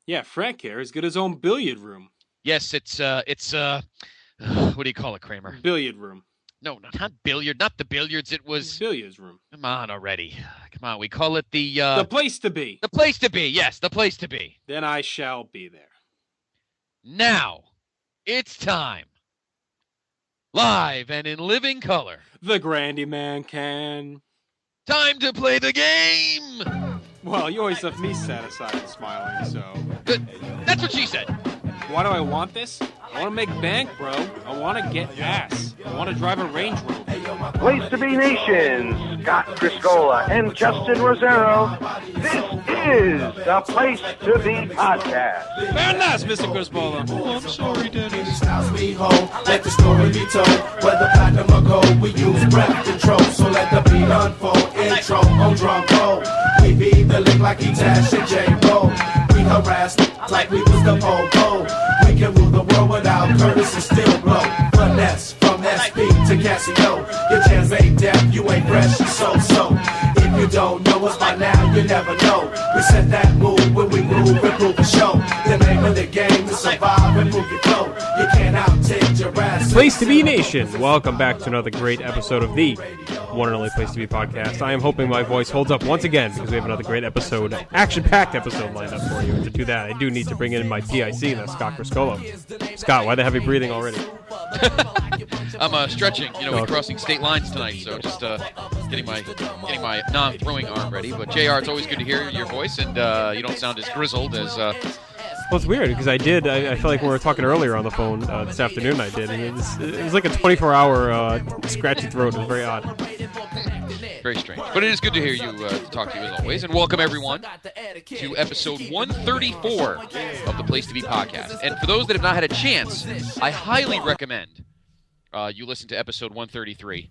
Yeah, Frank here has got his own billiard room. Yes, it's what do you call it, Kramer? Billiard room. No, not billiard, not the billiards. It was Billiards room. Come on already. Come on, we call it the place to be. The place to be. Yes, the place to be. Then I shall be there. Now, it's time. Live and in living color. The Grandy Man can. Time to play the game. Well, you always left me satisfied and smiling, so. That's what she said. Why do I want this? I want to make bank, bro. I want to get ass. I want to drive a Range Rover. Place to be Nation, Scott Criscola and Justin Rosero. This is the Place to Be podcast. Very nice, Mr. Criscola. Oh, I'm sorry, Dennis. Let the story be told. Whether platinum or gold, we use breath control. So let the beat unfold. Intro on drum roll. We be the link like E-Tash and J-Roll. We harass like we was the Pogo. We can rule the world without courtesy, still blow. Finesse from SP to Casio. Your chance ain't deaf, you ain't fresh, you so. If you don't know us by now, you never know. We set that move when we move and prove the show. The name of the game is survive and move your flow. You can't outtake your ass. Place to Be Nation, welcome back to another great episode of the one and only Place to Be podcast. I am hoping my voice holds up once again because we have another great episode, action-packed episode lined up for you. And to do that, I do need to bring in my PIC, that's Scott Criscola. Scott, why the heavy breathing already? I'm stretching. We're crossing state lines tonight, so just getting my non-throwing arm ready. But JR, it's always good to hear your voice, and you don't sound as grizzled as. Well, it's weird because I feel like when we were talking earlier on the phone this afternoon, I did. And it was like a 24-hour scratchy throat. It was very odd. Very strange. But it is good to hear you, to talk to you as always. And welcome everyone to episode 134 of the Place to Be podcast. And for those that have not had a chance, I highly recommend you listen to episode 133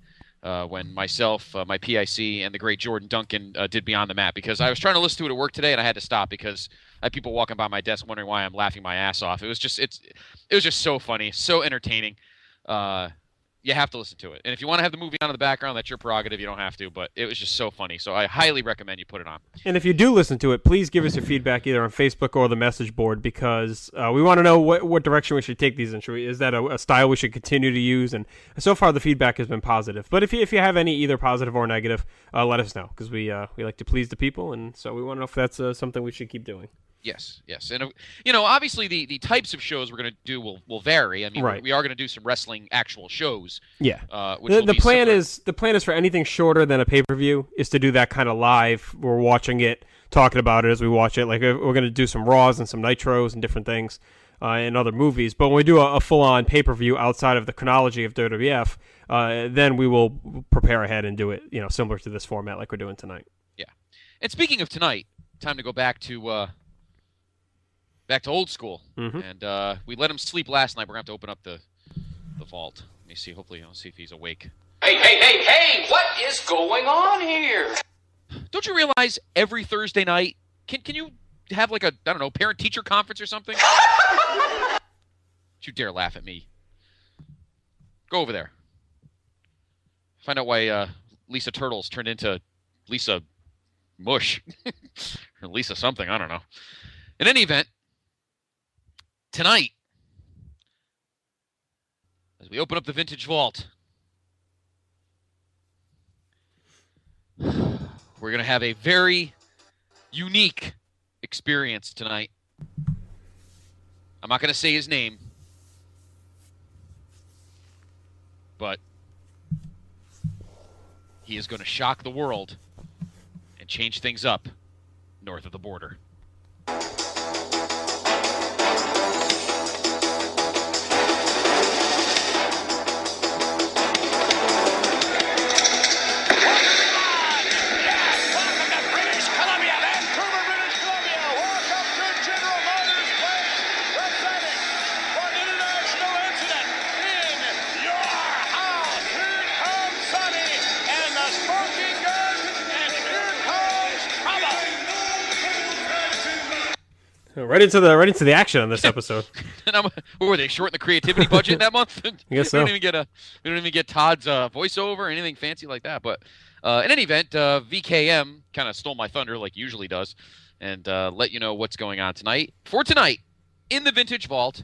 when myself, my PIC, and the great Jordan Duncan did Beyond the Map. Because I was trying to listen to it at work today, and I had to stop because I had people walking by my desk wondering why I'm laughing my ass off. It was just so funny, so entertaining. You have to listen to it. And if you want to have the movie on in the background, that's your prerogative. You don't have to, but it was just so funny. So I highly recommend you put it on. And if you do listen to it, please give us your feedback either on Facebook or the message board because we want to know what direction we should take these in. Is that a style we should continue to use? And so far, the feedback has been positive. But if you have any either positive or negative, let us know because we like to please the people. And so we want to know if that's something we should keep doing. Yes. And, obviously the types of shows we're going to do will vary. I mean, right. We are going to do some wrestling actual shows. Yeah. The plan is for anything shorter than a pay-per-view is to do that kind of live. We're watching it, talking about it as we watch it. Like we're going to do some Raws and some Nitros and different things in other movies. But when we do a full-on pay-per-view outside of the chronology of WWF, then we will prepare ahead and do it, similar to this format like we're doing tonight. Yeah. And speaking of tonight, time to go back to old school. Mm-hmm. And we let him sleep last night. We're going to have to open up the vault. Let me see. Hopefully, I'll see if he's awake. Hey, what is going on here? Don't you realize every Thursday night, can you have like a, I don't know, parent-teacher conference or something? Don't you dare laugh at me. Go over there. Find out why Lisa Turtles turned into Lisa Mush. Or Lisa something, I don't know. In any event, tonight, as we open up the Vintage Vault, we're going to have a very unique experience tonight. I'm not going to say his name, but he is going to shock the world and change things up north of the border. Right into the action on this episode. And what were they shorting the creativity budget that month? I guess so. We don't even get Todd's voiceover or anything fancy like that. But in any event, VKM kind of stole my thunder like he usually does, and let you know what's going on tonight. For tonight, in the Vintage Vault,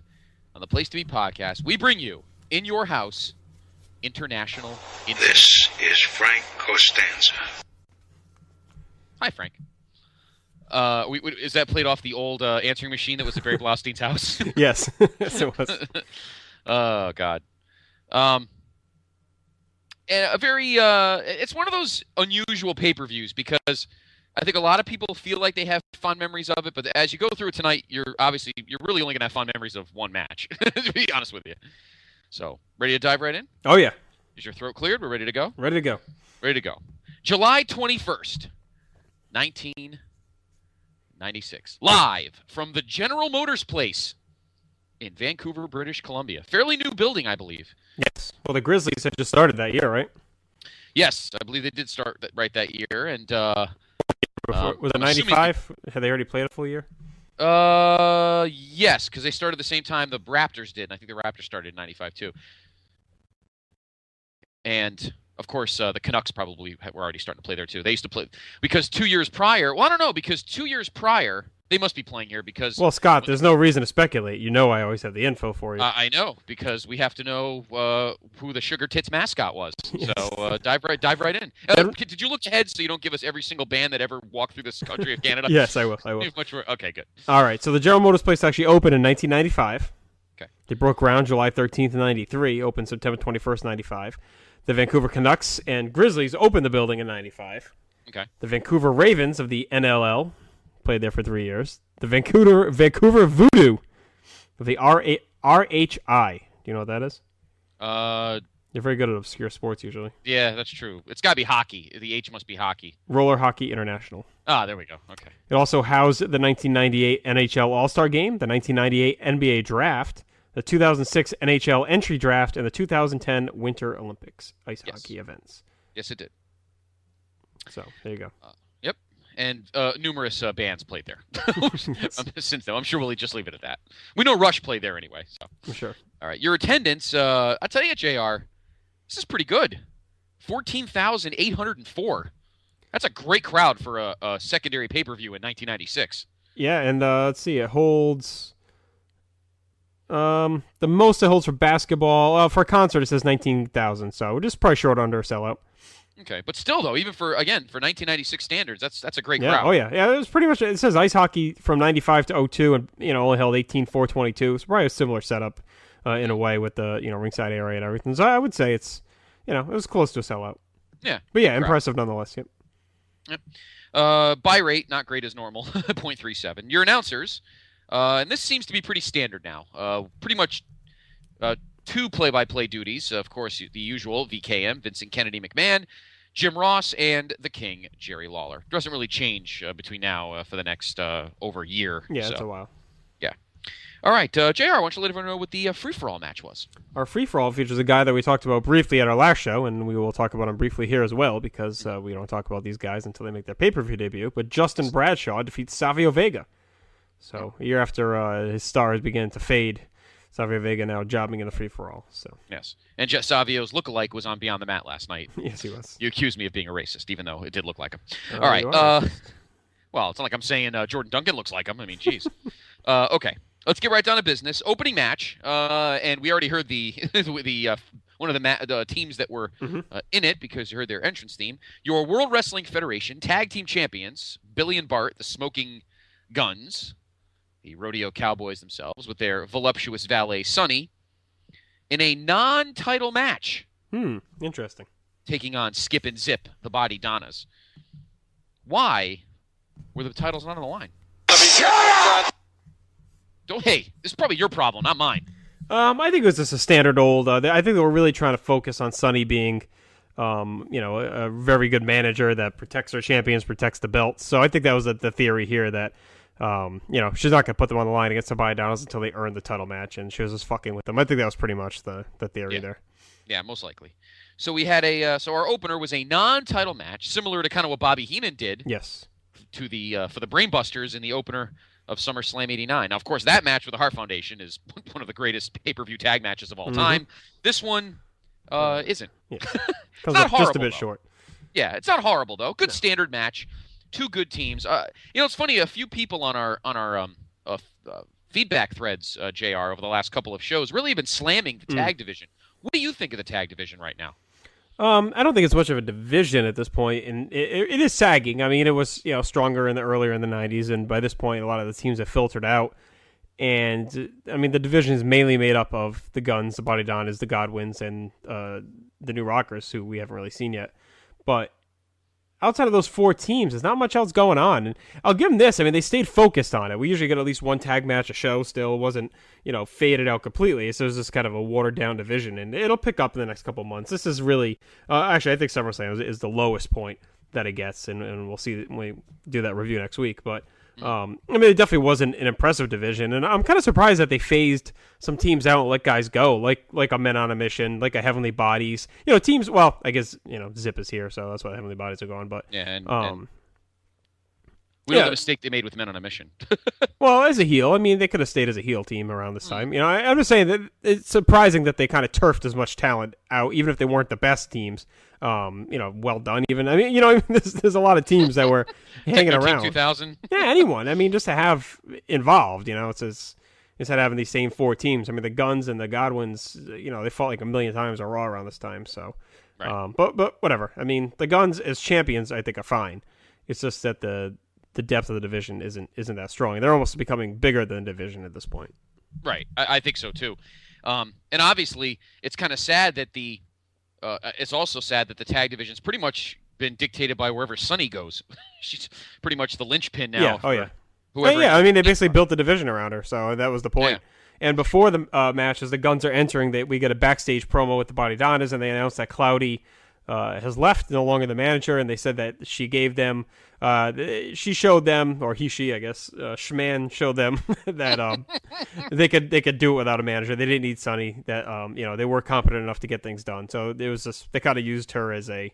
on the Place to Be podcast, we bring you, in your house, international incident. This is Frank Costanza. Hi, Frank. Is that played off the old answering machine that was at Barry Blaustein's house? Yes. Yes, it was. Oh, God. And a very, it's one of those unusual pay-per-views because I think a lot of people feel like they have fond memories of it, but as you go through it tonight, you're really only going to have fond memories of one match, to be honest with you. So, ready to dive right in? Oh, yeah. Is your throat cleared? We're ready to go? Ready to go. Ready to go. July 21st, 1996. Live from the General Motors Place in Vancouver, British Columbia. Fairly new building, I believe. Yes. Well, the Grizzlies had just started that year, right? Yes, I believe they did start right that year. And was it 95? Had they already played a full year? Yes, because they started the same time the Raptors did. And I think the Raptors started in 95 too. And of course, the Canucks probably were already starting to play there too. They used to play because 2 years prior. Well, I don't know, because 2 years prior they must be playing here because. Well, Scott, there's no reason to speculate. You know, I always have the info for you. I know because we have to know who the Sugar Tits mascot was. Yes. So dive right in. Did you look ahead so you don't give us every single band that ever walked through this country of Canada? Yes, I will. Okay, good. All right. So the General Motors Place actually opened in 1995. Okay. They broke ground July 13th, 93. Opened September 21st, 95. The Vancouver Canucks and Grizzlies opened the building in 95. Okay. The Vancouver Ravens of the NLL played there for 3 years. The Vancouver Voodoo of the RHI. Do you know what that is? You're very good at obscure sports usually. Yeah, that's true. It's got to be hockey. The H must be hockey. Roller Hockey International. Ah, there we go. Okay. It also housed the 1998 NHL All-Star Game, the 1998 NBA Draft, the 2006 NHL Entry Draft, and the 2010 Winter Olympics ice hockey events. Yes, it did. So, there you go. Yep. And numerous bands played there. Since then, I'm sure we'll just leave it at that. We know Rush played there anyway. So. For sure. All right. Your attendance, I'll tell you, JR, this is pretty good. 14,804. That's a great crowd for a secondary pay-per-view in 1996. Yeah, and let's see. It holds... the most it holds for basketball, for a concert, it says 19,000, so we're just probably short under a sellout. Okay, but still, though, even for 1996 standards, that's a great Yeah, crowd. oh yeah. Yeah, it was pretty much, it says ice hockey from 95 to 02, and, only held 18,422. It's probably a similar setup in a way with the, ringside area and everything. So I would say it's, it was close to a sellout. Yeah. But yeah, impressive nonetheless. Yep. Yep. Buy rate, not great as normal, 0.37. Your announcers, and this seems to be pretty standard now. Pretty much two play-by-play duties. Of course, the usual VKM, Vincent Kennedy McMahon, Jim Ross, and the King, Jerry Lawler. Doesn't really change between now for the next over a year. Yeah, so. it's a while. Yeah. All right, JR, why don't you let everyone know what the free-for-all match was? Our free-for-all features a guy that we talked about briefly at our last show, and we will talk about him briefly here as well, because we don't talk about these guys until they make their pay-per-view debut. But Justin Bradshaw defeats Savio Vega. So a year after his stars began to fade, Savio Vega now jobbing in the free-for-all. So yes, and Savio's lookalike was on Beyond the Mat last night. Yes, he was. You accused me of being a racist, even though it did look like him. All right. Well, it's not like I'm saying Jordan Duncan looks like him. I mean, geez. Okay, let's get right down to business. Opening match, and we already heard the one of the teams that were in it because you heard their entrance theme. Your World Wrestling Federation Tag Team Champions, Billy and Bart, the Smoking Guns, the Rodeo Cowboys themselves, with their voluptuous valet, Sonny, in a non-title match. Interesting. Taking on Skip and Zip, the Body Donnas. Why were the titles not on the line? Hey, this is probably your problem, not mine. I think it was just a standard old... I think they were really trying to focus on Sonny being, a very good manager that protects her champions, protects the belts. So I think that was the theory here that... she's not going to put them on the line against the Donnas until they earn the title match, and she was just fucking with them. I think that was pretty much the theory there. Yeah, most likely. So we had so our opener was a non-title match, similar to kind of what Bobby Heenan did. Yes. To the for the Brainbusters in the opener of SummerSlam '89. Now, of course, that match with the Hart Foundation is one of the greatest pay-per-view tag matches of all time. This one isn't. Yeah. It's not horrible, just a bit though. short. Yeah, it's not horrible though. Good standard match. two good teams. It's funny. A few people on our feedback threads, JR, over the last couple of shows, really have been slamming the tag division. What do you think of the tag division right now? I don't think it's much of a division at this point, and it is sagging. I mean, it was stronger earlier in the '90s, and by this point, a lot of the teams have filtered out. And I mean, the division is mainly made up of the Guns, the Body Donnas, the Godwins, and the New Rockers, who we haven't really seen yet. But outside of those four teams, there's not much else going on. And I'll give them this. I mean, they stayed focused on it. We usually get at least one tag match a show still. It wasn't, faded out completely. So it was just kind of a watered-down division. And it'll pick up in the next couple months. This is really... actually, I think SummerSlam is the lowest point that it gets. And we'll see when we do that review next week. But... I mean, it definitely wasn't an impressive division, and I'm kind of surprised that they phased some teams out and let guys go, like a Men on a Mission, like a Heavenly Bodies. Teams. Well, I guess Zip is here, so that's why Heavenly Bodies are going. But and we know the mistake they made with Men on a Mission. Well, as a heel, I mean, they could have stayed as a heel team around this time. I'm just saying that it's surprising that they kind of turfed as much talent out, even if they weren't the best teams. Well done. Even I mean, there's a lot of teams that were hanging around. Team 2000. Yeah, anyone. I mean, just to have involved. Instead of having these same four teams. I mean, the Guns and the Godwins. They fought like a million times on Raw around this time. So, right. But whatever. I mean, the Guns as champions, I think, are fine. It's just that the depth of the division isn't that strong. They're almost becoming bigger than division at this point. Right. I think so too. And obviously, it's kind of sad that it's also sad that the tag division's pretty much been dictated by wherever Sunny goes. She's pretty much the linchpin now. Yeah. Oh yeah. Whoever. I mean, they basically built the division around her, so that was the point. Yeah. And before the match, as the Guns are entering, we get a backstage promo with the Body Donnas, and they announce that Cloudy has left, no longer the manager, and they said that she gave them, she showed them, or she, I guess, Schman showed them that they could do it without a manager. They didn't need Sunny. That they were competent enough to get things done. So it was just they kind of used her as a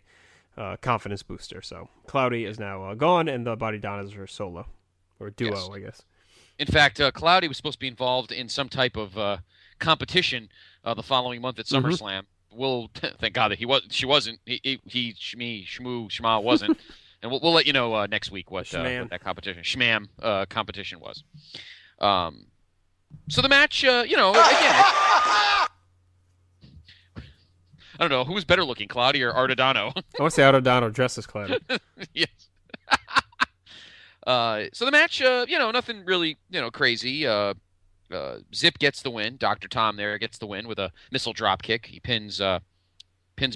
confidence booster. So Cloudy is now gone, and the Body Donnas are solo or duo, yes. I guess. In fact, Cloudy was supposed to be involved in some type of competition the following month at SummerSlam. We'll thank God that she wasn't. Shma wasn't, and we'll let you know next week what that competition competition was. So the match, again, I don't know who's better looking, Cloudy or Artodano. I want to say Artodano dressed as Cloudy. Yes. So the match, nothing really, crazy. Zip gets the win. Dr. Tom there gets the win with a missile drop kick. He pins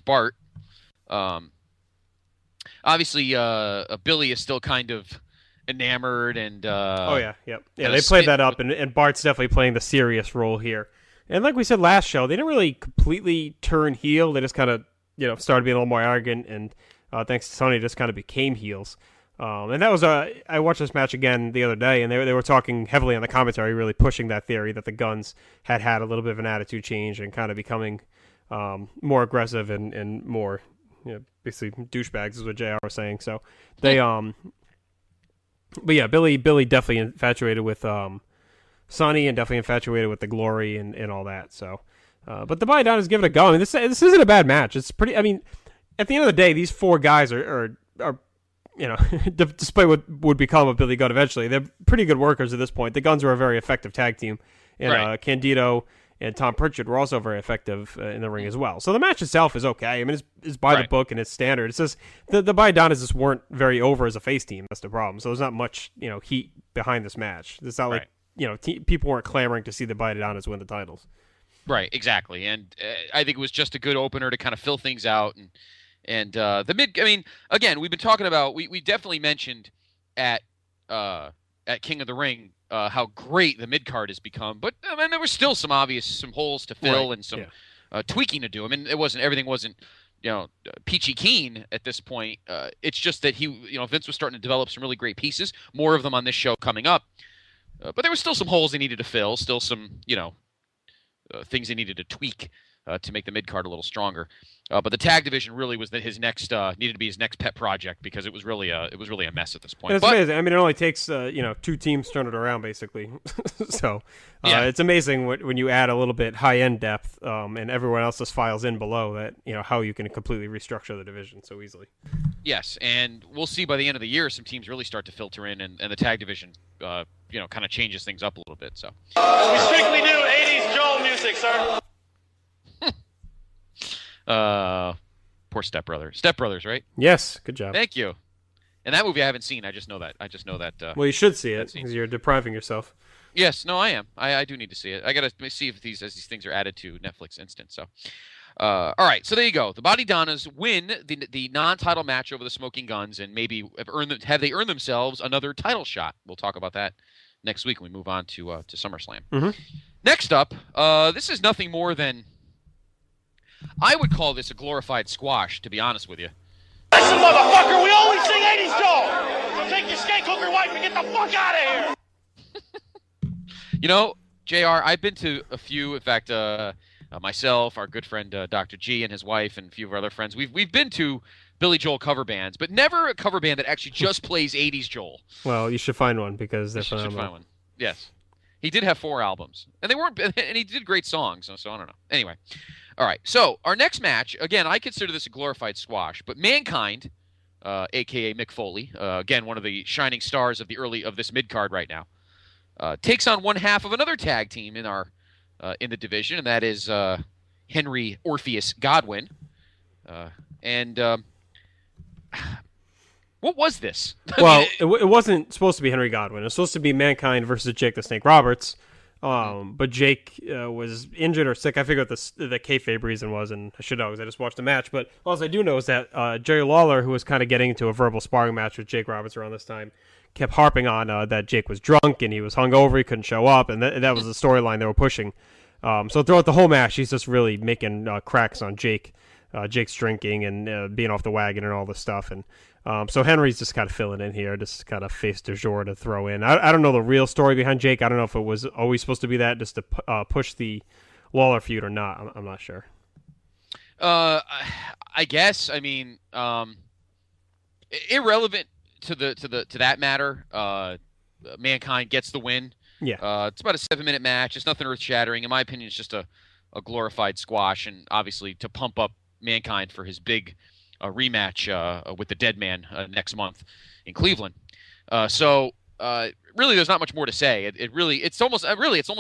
Bart. Obviously, Billy is still kind of enamored and. They played that up, and Bart's definitely playing the serious role here. And like we said last show, they didn't really completely turn heel. They just kind of started being a little more arrogant, and thanks to Sonny, just kind of became heels. And that was I watched this match again the other day, and they were talking heavily on the commentary, really pushing that theory that the Guns had a little bit of an attitude change and kind of becoming more aggressive and more, basically douchebags is what JR was saying. So they, but yeah, Billy definitely infatuated with Sonny and definitely infatuated with the Glory and all that. So, but the Body Donnas give it a go. I mean, this isn't a bad match. It's pretty. I mean, at the end of the day, these four guys are despite what would become of Billy Gunn eventually, they're pretty good workers at this point. The Guns were a very effective tag team, and right. Candido and Tom Pritchard were also very effective in the ring as well. So the match itself is okay. I mean, it's by the book and it's standard. It's just the Body Donnas just weren't very over as a face team. That's the problem. So there's not much heat behind this match. It's not like people weren't clamoring to see the Body Donnas win the titles. Right, exactly. And I think it was just a good opener to kind of fill things out and the mid. I mean, again, we've been talking about. We definitely mentioned at King of the Ring how great the mid card has become, but I mean, there were still some holes to fill and some tweaking to do. I mean, everything wasn't peachy keen at this point. It's just that Vince was starting to develop some really great pieces. More of them on this show coming up, but there were still some holes they needed to fill. Still some things they needed to tweak. to make the mid card a little stronger. But the tag division really was his next needed to be his next pet project because it was really a mess at this point. And it's amazing. I mean, it only takes 2 teams to turn it around basically. So it's amazing when you add a little bit high end depth and everyone else just files in below that. How you can completely restructure the division so easily. Yes, and we'll see by the end of the year some teams really start to filter in, and the tag division kind of changes things up a little bit. So we strictly do 80s Joel music, sir. Poor Step Brothers. Step Brothers, right? Yes, good job. Thank you. And that movie I haven't seen. I just know that. Well, you should see it because you're depriving yourself. Yes, no, I am. I do need to see it. I gotta see if these things are added to Netflix Instant. So, all right. So there you go. The Body Donnas win the non-title match over the Smoking Guns, and maybe have they earned themselves another title shot? We'll talk about that next week when we move on to SummerSlam. Mm-hmm. Next up, this is nothing more than. I would call this a glorified squash, to be honest with you. Listen, motherfucker, we only sing 80s Joel! Take your skank hooker wife and get the fuck out of here! JR, I've been to a few, in fact, myself, our good friend Dr. G and his wife, and a few of our other friends, we've been to Billy Joel cover bands, but never a cover band that actually just plays 80s Joel. Well, you should find one because they're phenomenal. You should find one. Yes. He did have 4 albums, and he did great songs, so I don't know. Anyway. All right, so our next match, again, I consider this a glorified squash, but Mankind, a.k.a. Mick Foley, again, one of the shining stars of this mid-card right now, takes on one half of another tag team in the division, and that is Henry Orpheus Godwin. What was this? Well, it wasn't supposed to be Henry Godwin. It was supposed to be Mankind versus Jake the Snake Roberts. But Jake was injured or sick. I forget what the kayfabe reason was, and I should know because I just watched the match. But all I do know is that Jerry Lawler, who was kind of getting into a verbal sparring match with Jake Roberts around this time, kept harping on that Jake was drunk and he was hungover, he couldn't show up, and that was the storyline they were pushing. So throughout the whole match, he's just really making cracks on Jake. Jake's drinking and being off the wagon and all this stuff. And so Henry's just kind of filling in here, just kind of face du jour to throw in. I don't know the real story behind Jake. I don't know if it was always supposed to be that just to push the Lawler feud or not. I'm not sure. I guess. I mean, irrelevant to that matter. Mankind gets the win. Yeah. It's about a 7-minute match. It's nothing earth-shattering. In my opinion, it's just a glorified squash, and obviously to pump up Mankind for his big rematch with the Dead Man next month in Cleveland. So really, there's not much more to say. It's almost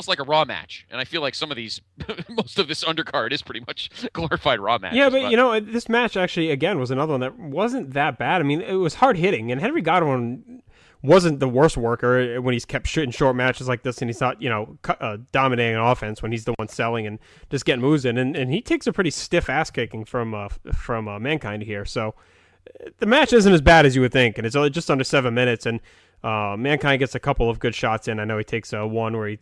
like a Raw match, and I feel like some of these, most of this undercard is pretty much glorified Raw matches. Yeah, but this match actually again was another one that wasn't that bad. I mean, it was hard hitting, and Henry Godwin wasn't the worst worker when he's kept shooting short matches like this, and he's not, dominating an offense when he's the one selling and just getting moves in. And he takes a pretty stiff ass kicking from Mankind here. So the match isn't as bad as you would think, and it's only just under 7 minutes. And Mankind gets a couple of good shots in. I know he takes one where he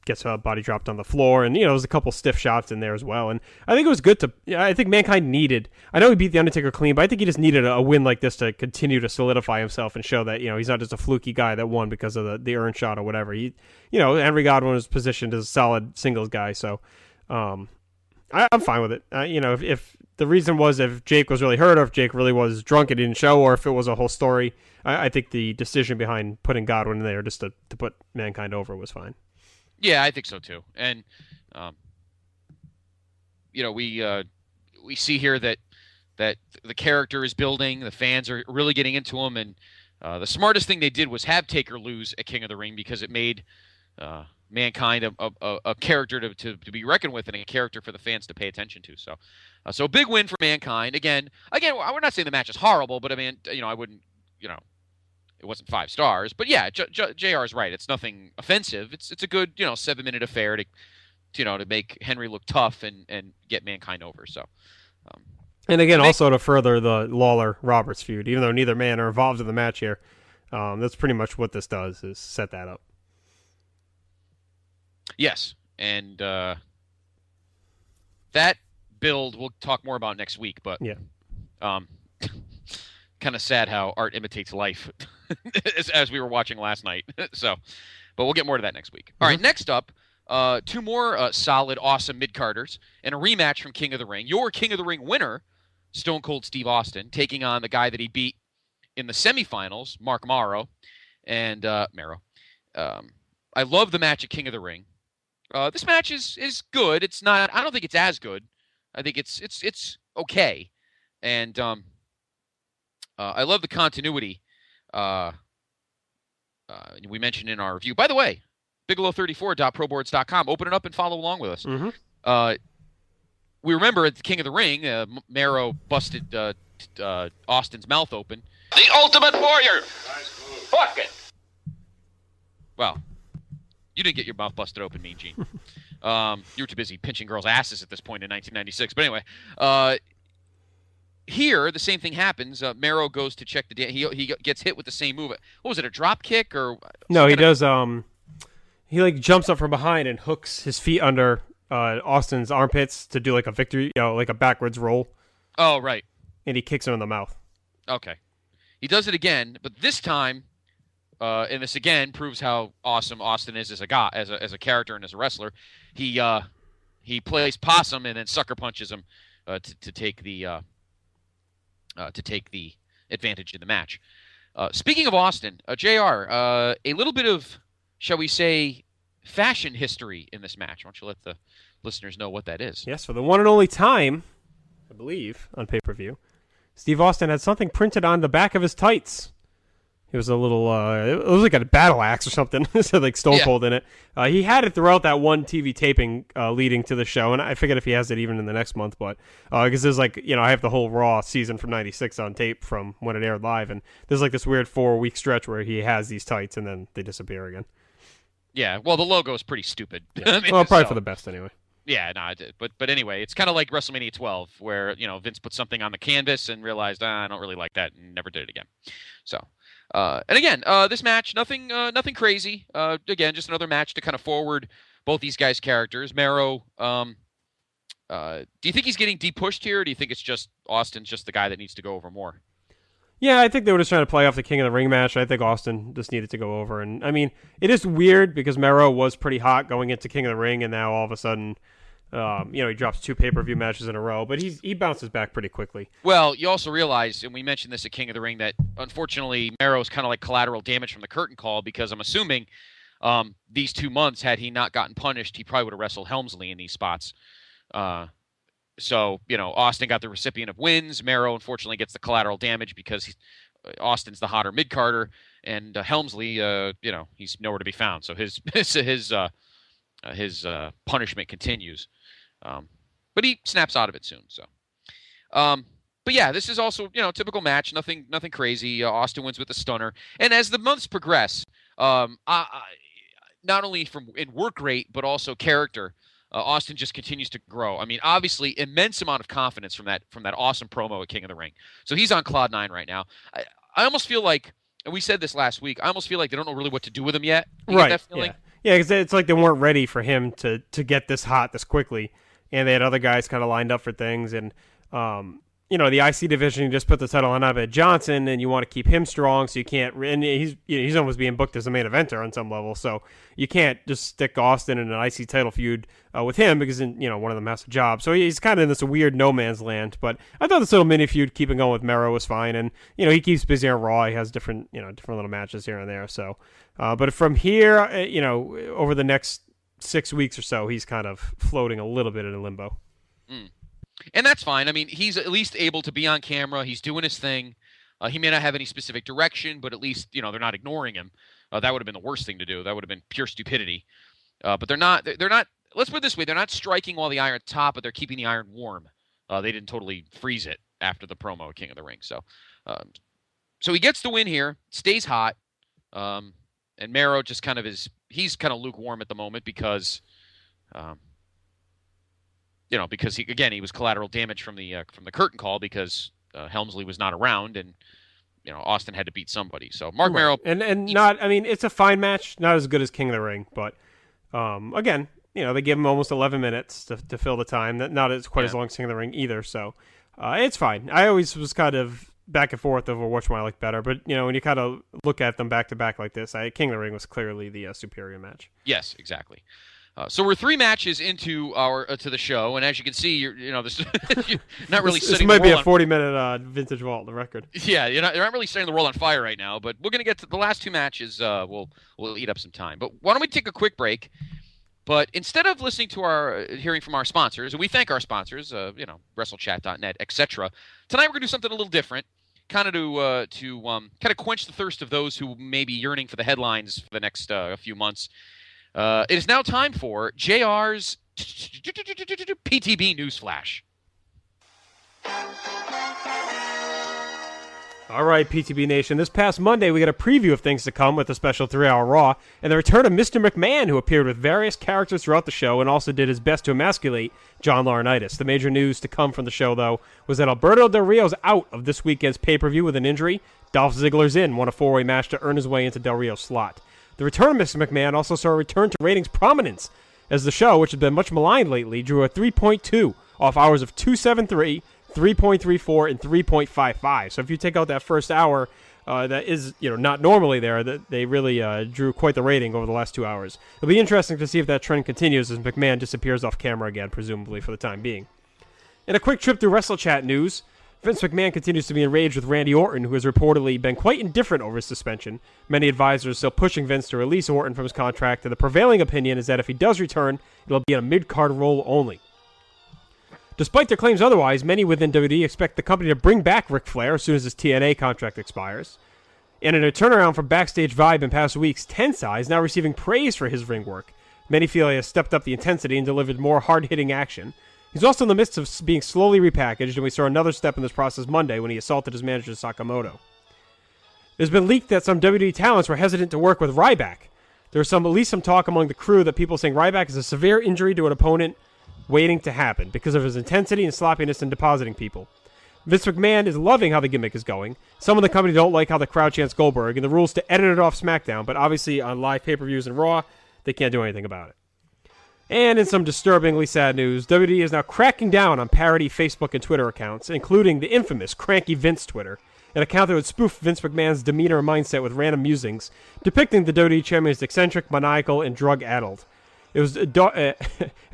gets body dropped on the floor, and there's a couple stiff shots in there as well. And I think it was good I think Mankind needed, I know he beat The Undertaker clean, but I think he just needed a win like this to continue to solidify himself and show that, he's not just a fluky guy that won because of the earned shot or whatever. Henry Godwin was positioned as a solid singles guy, so I'm fine with it. If the reason was if Jake was really hurt or if Jake really was drunk and didn't show, or if it was a whole story, I think the decision behind putting Godwin in there just to put Mankind over was fine. Yeah, I think so too. And we see here that the character is building, the fans are really getting into him, and the smartest thing they did was have Taker lose at King of the Ring because it made Mankind a character to be reckoned with and a character for the fans to pay attention to. So a big win for Mankind. Again, we're not saying the match is horrible, but I mean, I wouldn't, it wasn't 5 stars, but yeah, JR is right. It's nothing offensive. It's a good, 7-minute affair to make Henry look tough and get Mankind over. So, and again, also to further the Lawler Roberts feud, even though neither man are involved in the match here, that's pretty much what this does is set that up. Yes, and that build we'll talk more about next week, but yeah. Kind of sad how art imitates life as we were watching last night. So, but we'll get more to that next week. All right, next up, two more solid, awesome mid-carders, and a rematch from King of the Ring. Your King of the Ring winner, Stone Cold Steve Austin, taking on the guy that he beat in the semifinals, Marc Mero. And Mero. I love the match at King of the Ring. This match is good. It's not. I don't think it's as good. I think it's okay. And I love the continuity. We mentioned in our review. By the way, Bigelow34.proboards.com. Open it up and follow along with us. Mm-hmm. We remember at the King of the Ring, Mero busted Austin's mouth open. The Ultimate Warrior. Fuck it. Well, you didn't get your mouth busted open, Mean Gene. You were too busy pinching girls' asses at this point in 1996. But anyway, here the same thing happens. Mero goes to check the he gets hit with the same move. What was it? A drop kick or no? He does. He like jumps up from behind and hooks his feet under Austin's armpits to do like a victory, like a backwards roll. Oh, right. And he kicks him in the mouth. Okay. He does it again, but this time, and this again proves how awesome Austin is as a guy, as a character and as a wrestler. He plays possum and then sucker punches him to take the advantage in the match. Speaking of Austin, JR, a little bit of, shall we say, fashion history in this match. Why don't you let the listeners know what that is? Yes, for the one and only time, I believe, on pay-per-view, Steve Austin had something printed on the back of his tights. It was a little, it was like a battle axe or something. It said like Stone Cold in it. He had it throughout that one TV taping leading to the show, and I forget if he has it even in the next month, but because there's like, I have the whole Raw season from '96 on tape from when it aired live, and there's like this weird 4-week stretch where he has these tights and then they disappear again. Yeah, well, the logo is pretty stupid. Yeah. Well, probably for the best anyway. Yeah, no, I did. But anyway, it's kind of like WrestleMania 12, where Vince put something on the canvas and realized I don't really like that, and never did it again. So, and again, this match, nothing crazy. Again, just another match to kind of forward both these guys' characters. Mero, do you think he's getting de-pushed here, or do you think it's just Austin's just the guy that needs to go over more? Yeah, I think they were just trying to play off the King of the Ring match. I think Austin just needed to go over. And, I mean, it is weird because Mero was pretty hot going into King of the Ring, and now all of a sudden, he drops 2 pay-per-view matches in a row. But he bounces back pretty quickly. Well, you also realize, and we mentioned this at King of the Ring, that unfortunately Mero's kind of like collateral damage from the curtain call, because I'm assuming these 2 months, had he not gotten punished, he probably would have wrestled Helmsley in these spots. So, Austin got the recipient of wins. Mero, unfortunately, gets the collateral damage because Austin's the hotter mid-carder, and Helmsley, he's nowhere to be found. So his punishment continues. But he snaps out of it soon. So, but yeah, this is also, typical match. Nothing crazy. Austin wins with the stunner. And as the months progress, not only in work rate, but also character, Austin just continues to grow. I mean, obviously, immense amount of confidence from that awesome promo at King of the Ring. So he's on cloud 9 right now. I almost feel like, and we said this last week, I almost feel like they don't know really what to do with him yet. You right. Get that feeling? Yeah, because it's like they weren't ready for him to get this hot this quickly, and they had other guys kind of lined up for things, and the IC division, you just put the title on Abed Johnson, and you want to keep him strong, so you can't. And he's almost being booked as a main eventer on some level, so you can't just stick Austin in an IC title feud with him because one of them has a job. So he's kind of in this weird no man's land. But I thought this little mini feud keeping going with Mero was fine, and he keeps busy on Raw. He has different little matches here and there. So, but from here, over the next 6 weeks or so, he's kind of floating a little bit in limbo. Mm. And that's fine. I mean, he's at least able to be on camera. He's doing his thing. He may not have any specific direction, but at least, they're not ignoring him. That would have been the worst thing to do. That would have been pure stupidity. But they're not, let's put it this way. They're not striking while the iron's hot, but they're keeping the iron warm. They didn't totally freeze it after the promo at King of the Ring. So he gets the win here, stays hot. And Mero just kind of he's kind of lukewarm at the moment because, because he was collateral damage from the curtain call because Helmsley was not around, and Austin had to beat somebody. So Marc Mero, and not, I mean, it's a fine match, not as good as King of the Ring, but again, they give him almost 11 minutes to fill the time. Not as quite as long as King of the Ring either, so it's fine. I always was kind of back and forth over which one I like better, but when you kind of look at them back to back like this, King of the Ring was clearly the superior match. Yes, exactly. So we're 3 matches into our to the show, and as you can see, you're this you're not really This setting might the be world a 40-minute vintage vault, the record. Yeah, you're not really setting the world on fire right now, but we're gonna get to the last 2 matches. We'll eat up some time, but why don't we take a quick break? But instead of listening to hearing from our sponsors, and we thank our sponsors, WrestleChat.net, etc. Tonight we're gonna do something a little different, kind of to kind of quench the thirst of those who may be yearning for the headlines for the next few months. It is now time for JR's PTB Newsflash. All right, PTB Nation. This past Monday, we got a preview of things to come with a special 3-hour Raw, and the return of Mr. McMahon, who appeared with various characters throughout the show and also did his best to emasculate John Laurinaitis. The major news to come from the show, though, was that Alberto Del Rio's out of this weekend's pay-per-view with an injury. Dolph Ziggler's in, won a 4-way match to earn his way into Del Rio's slot. The return of Mr. McMahon also saw a return to ratings prominence, as the show, which has been much maligned lately, drew a 3.2 off hours of 273, 3.34, and 3.55. So if you take out that first hour, that is not normally there, that they really drew quite the rating over the last 2 hours. It'll be interesting to see if that trend continues as McMahon disappears off camera again, presumably for the time being. In a quick trip through WrestleChat news, Vince McMahon continues to be enraged with Randy Orton, who has reportedly been quite indifferent over his suspension. Many advisors are still pushing Vince to release Orton from his contract, and the prevailing opinion is that if he does return, it'll be in a mid-card role only. Despite their claims otherwise, many within WWE expect the company to bring back Ric Flair as soon as his TNA contract expires. And in a turnaround from Backstage Vibe in past weeks, Tensai is now receiving praise for his ring work. Many feel he has stepped up the intensity and delivered more hard-hitting action. He's also in the midst of being slowly repackaged, and we saw another step in this process Monday when he assaulted his manager Sakamoto. There's been leaked that some WWE talents were hesitant to work with Ryback. There's at least some talk among the crew that people saying Ryback is a severe injury to an opponent waiting to happen because of his intensity and sloppiness in depositing people. Vince McMahon is loving how the gimmick is going. Some of the company don't like how the crowd chants Goldberg, and the rules to edit it off SmackDown, but obviously on live pay-per-views and Raw, they can't do anything about it. And in some disturbingly sad news, WWE is now cracking down on parody Facebook and Twitter accounts, including the infamous Cranky Vince Twitter, an account that would spoof Vince McMahon's demeanor and mindset with random musings, depicting the WWE chairman as eccentric, maniacal, and drug-addled. It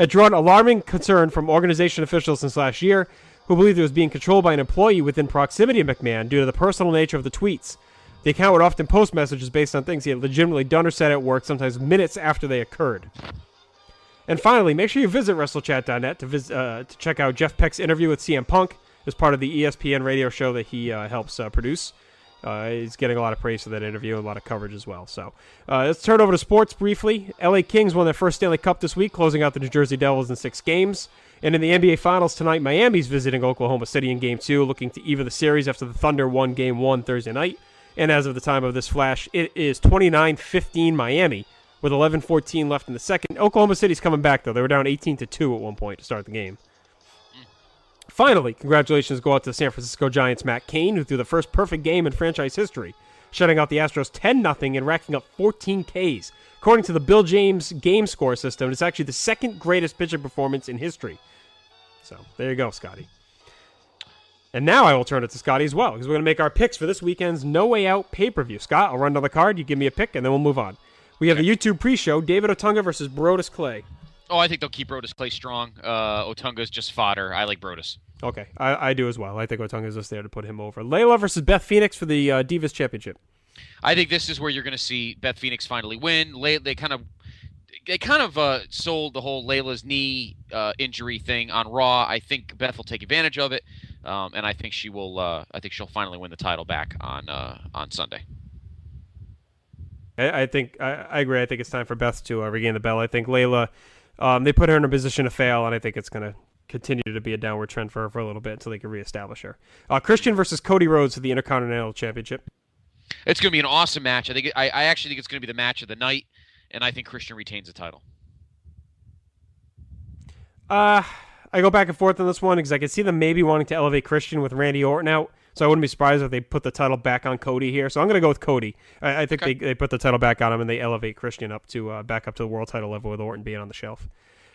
drawn alarming concern from organization officials since last year, who believed it was being controlled by an employee within proximity of McMahon due to the personal nature of the tweets. The account would often post messages based on things he had legitimately done or said at work, sometimes minutes after they occurred. And finally, make sure you visit WrestleChat.net to check out Jeff Peck's interview with CM Punk as part of the ESPN radio show that he helps produce. He's getting a lot of praise for that interview and a lot of coverage as well. So let's turn over to sports briefly. LA Kings won their first Stanley Cup this week, closing out the New Jersey Devils in 6 games. And in the NBA Finals tonight, Miami's visiting Oklahoma City in Game 2, looking to even the series after the Thunder won Game 1 Thursday night. And as of the time of this flash, it is 29-15 Miami, with 11:14 left in the second. Oklahoma City's coming back, though. They were down 18-2 at one point to start the game. Finally, congratulations go out to the San Francisco Giants' Matt Cain, who threw the first perfect game in franchise history, shutting out the Astros 10-0 and racking up 14 Ks. According to the Bill James game score system, it's actually the second greatest pitching performance in history. So, there you go, Scotty. And now I will turn it to Scotty as well, because we're going to make our picks for this weekend's No Way Out pay-per-view. Scott, I'll run down the card, you give me a pick, and then we'll move on. We have the YouTube pre-show, David Otunga versus Brodus Clay. Oh, I think they'll keep Brodus Clay strong. Otunga's just fodder. I like Brodus. Okay, I do as well. I think Otunga's just there to put him over. Layla versus Beth Phoenix for the Divas Championship. I think this is where you're going to see Beth Phoenix finally win. They kind of sold the whole Layla's knee injury thing on Raw. I think Beth will take advantage of it, and I think she will. I think she'll finally win the title back on Sunday. I agree. I think it's time for Beth to regain the belt. I think Layla, they put her in a position to fail, and I think it's going to continue to be a downward trend for her for a little bit until they can reestablish her. Christian versus Cody Rhodes for the Intercontinental Championship. It's going to be an awesome match. I actually think it's going to be the match of the night, and I think Christian retains the title. I go back and forth on this one because I could see them maybe wanting to elevate Christian with Randy Orton out. So I wouldn't be surprised if they put the title back on Cody here. So I'm going to go with Cody. I think they put the title back on him and they elevate Christian up to back up to the world title level with Orton being on the shelf.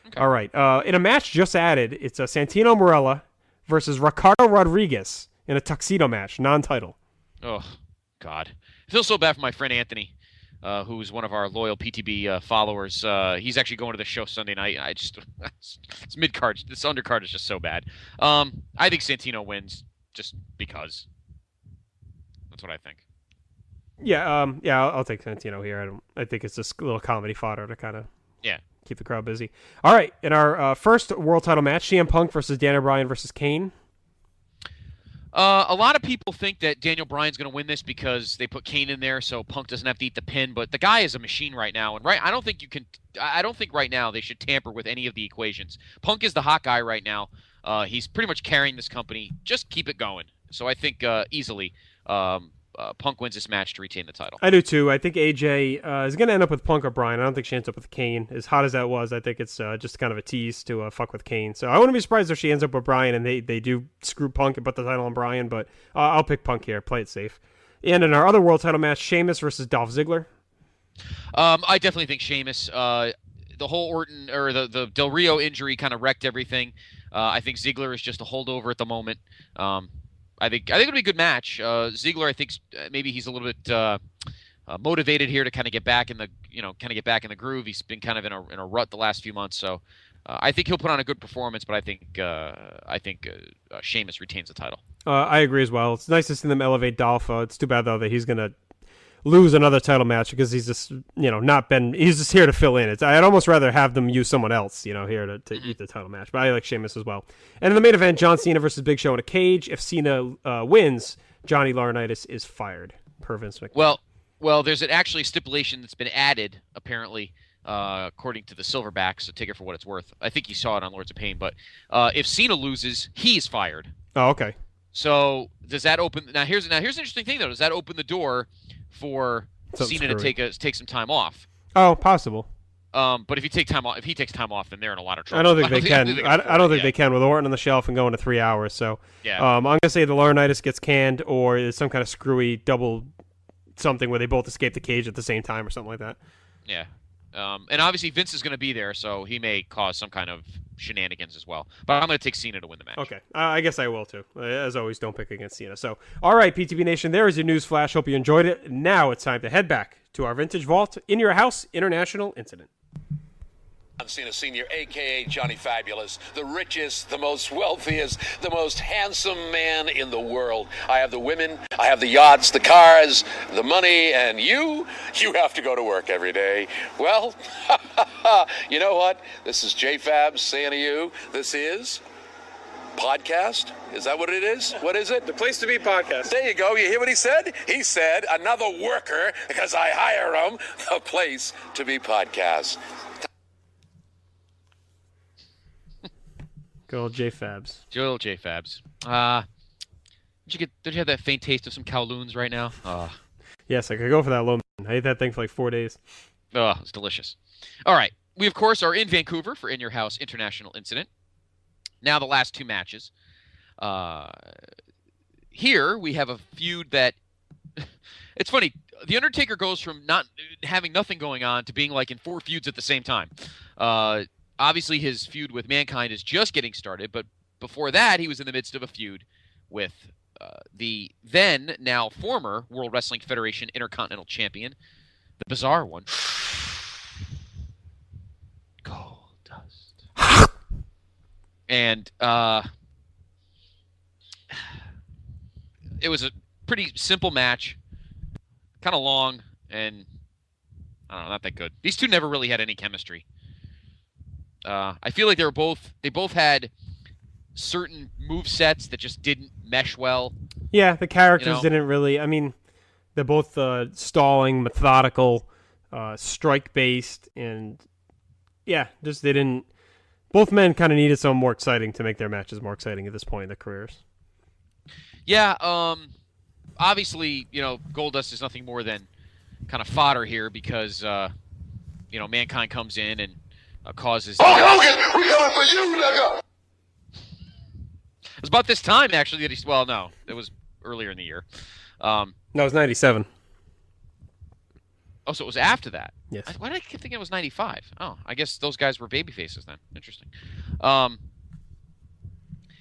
Okay. All right. In a match just added, it's Santino Marella versus Ricardo Rodriguez in a tuxedo match, non-title. Oh, God. I feel so bad for my friend Anthony. who's one of our loyal PTB followers. He's actually going to the show Sunday night. It's mid-card. This undercard is just so bad. I think Santino wins just because. That's what I think. Yeah, I'll take Santino here. I think it's just a little comedy fodder to kind of keep the crowd busy. All right, in our first world title match, CM Punk versus Daniel Bryan versus Kane. A lot of people think that Daniel Bryan's going to win this because they put Kane in there, so Punk doesn't have to eat the pin. But the guy is a machine right now, and I don't think right now they should tamper with any of the equations. Punk is the hot guy right now. He's pretty much carrying this company. Just keep it going. So I think easily. Punk wins this match to retain the title. I do too. I think AJ is going to end up with Punk or Bryan. I don't think she ends up with Kane. As hot as that was, I think it's just kind of a tease to fuck with Kane. So I wouldn't be surprised if she ends up with Bryan and they do screw Punk and put the title on Bryan, but I'll pick Punk here. Play it safe. And in our other world title match, Sheamus versus Dolph Ziggler. I definitely think Sheamus. The whole Orton or the Del Rio injury kind of wrecked everything. I think Ziggler is just a holdover at the moment. I think it'll be a good match. Ziggler, I think maybe he's a little bit motivated here to kind of get back in the groove. He's been kind of in a rut the last few months, so I think he'll put on a good performance. But I think Sheamus retains the title. I agree as well. It's nice to see them elevate Dolph. It's too bad though that he's gonna lose another title match because he's just he's just here to fill in. I'd almost rather have them use someone else here to eat the title match, but I like Sheamus as well. And in the main event, John Cena versus Big Show in a cage. If Cena wins, Johnny Laurinaitis is fired per Vince McMahon. Well, there's actually a stipulation that's been added apparently according to the Silverbacks, so take it for what it's worth. I think you saw it on Lords of Pain, but if Cena loses, he's fired. Oh, okay. So does that open now here's an interesting thing though. Does that open the door for Cena to take some time off? Oh, possible. But if he takes time off, then they're in a lot of trouble. I don't think they can. I don't think they can with Orton on the shelf and going to 3 hours. So I'm gonna say the Laurinaitis gets canned, or there's some kind of screwy double something where they both escape the cage at the same time or something like that. Yeah. And obviously Vince is going to be there, so he may cause some kind of shenanigans as well. But I'm going to take Cena to win the match. Okay. I guess I will too. As always, don't pick against Cena. So, all right, PTB Nation, there is your news flash. Hope you enjoyed it. Now it's time to head back to our Vintage Vault In Your House International Incident. John Cena Sr., a.k.a. Johnny Fabulous, the richest, the most wealthiest, the most handsome man in the world. I have the women, I have the yachts, the cars, the money, and you have to go to work every day. Well, you know what? This is J-Fab saying to you, this is podcast? Is that what it is? What is it? The Place to Be Podcast. There you go. You hear what he said? He said, another worker, because I hire him, the Place to Be Podcast. Good old J-Fabs. Good old J-Fabs. Did you have that faint taste of some Kowloons right now? Yes, I could go for that low. I ate that thing for like 4 days. Oh, it's delicious. All right. We, of course, are in Vancouver for In Your House International Incident. Now the last two matches. Here we have a feud that... It's funny. The Undertaker goes from not having nothing going on to being like in 4 feuds at the same time. Obviously, his feud with Mankind is just getting started, but before that, he was in the midst of a feud with the then, now former World Wrestling Federation Intercontinental Champion, the bizarre one, Goldust. And it was a pretty simple match, kind of long, and I don't know, not that good. These two never really had any chemistry. I feel like they both had certain move sets that just didn't mesh well. Yeah, the characters didn't really. I mean, they're both stalling, methodical, strike-based, and yeah, just they didn't. Both men kind of needed something more exciting to make their matches more exciting at this point in their careers. Yeah, obviously, Goldust is nothing more than kind of fodder here because Mankind comes in and causes. Hulk Hogan, we coming for you, nigga. It was about this time actually that no, it was earlier in the year. No, it was 97. Oh, so it was after that. Yes. Why did I keep thinking it was 95? Oh, I guess those guys were baby faces then. Interesting.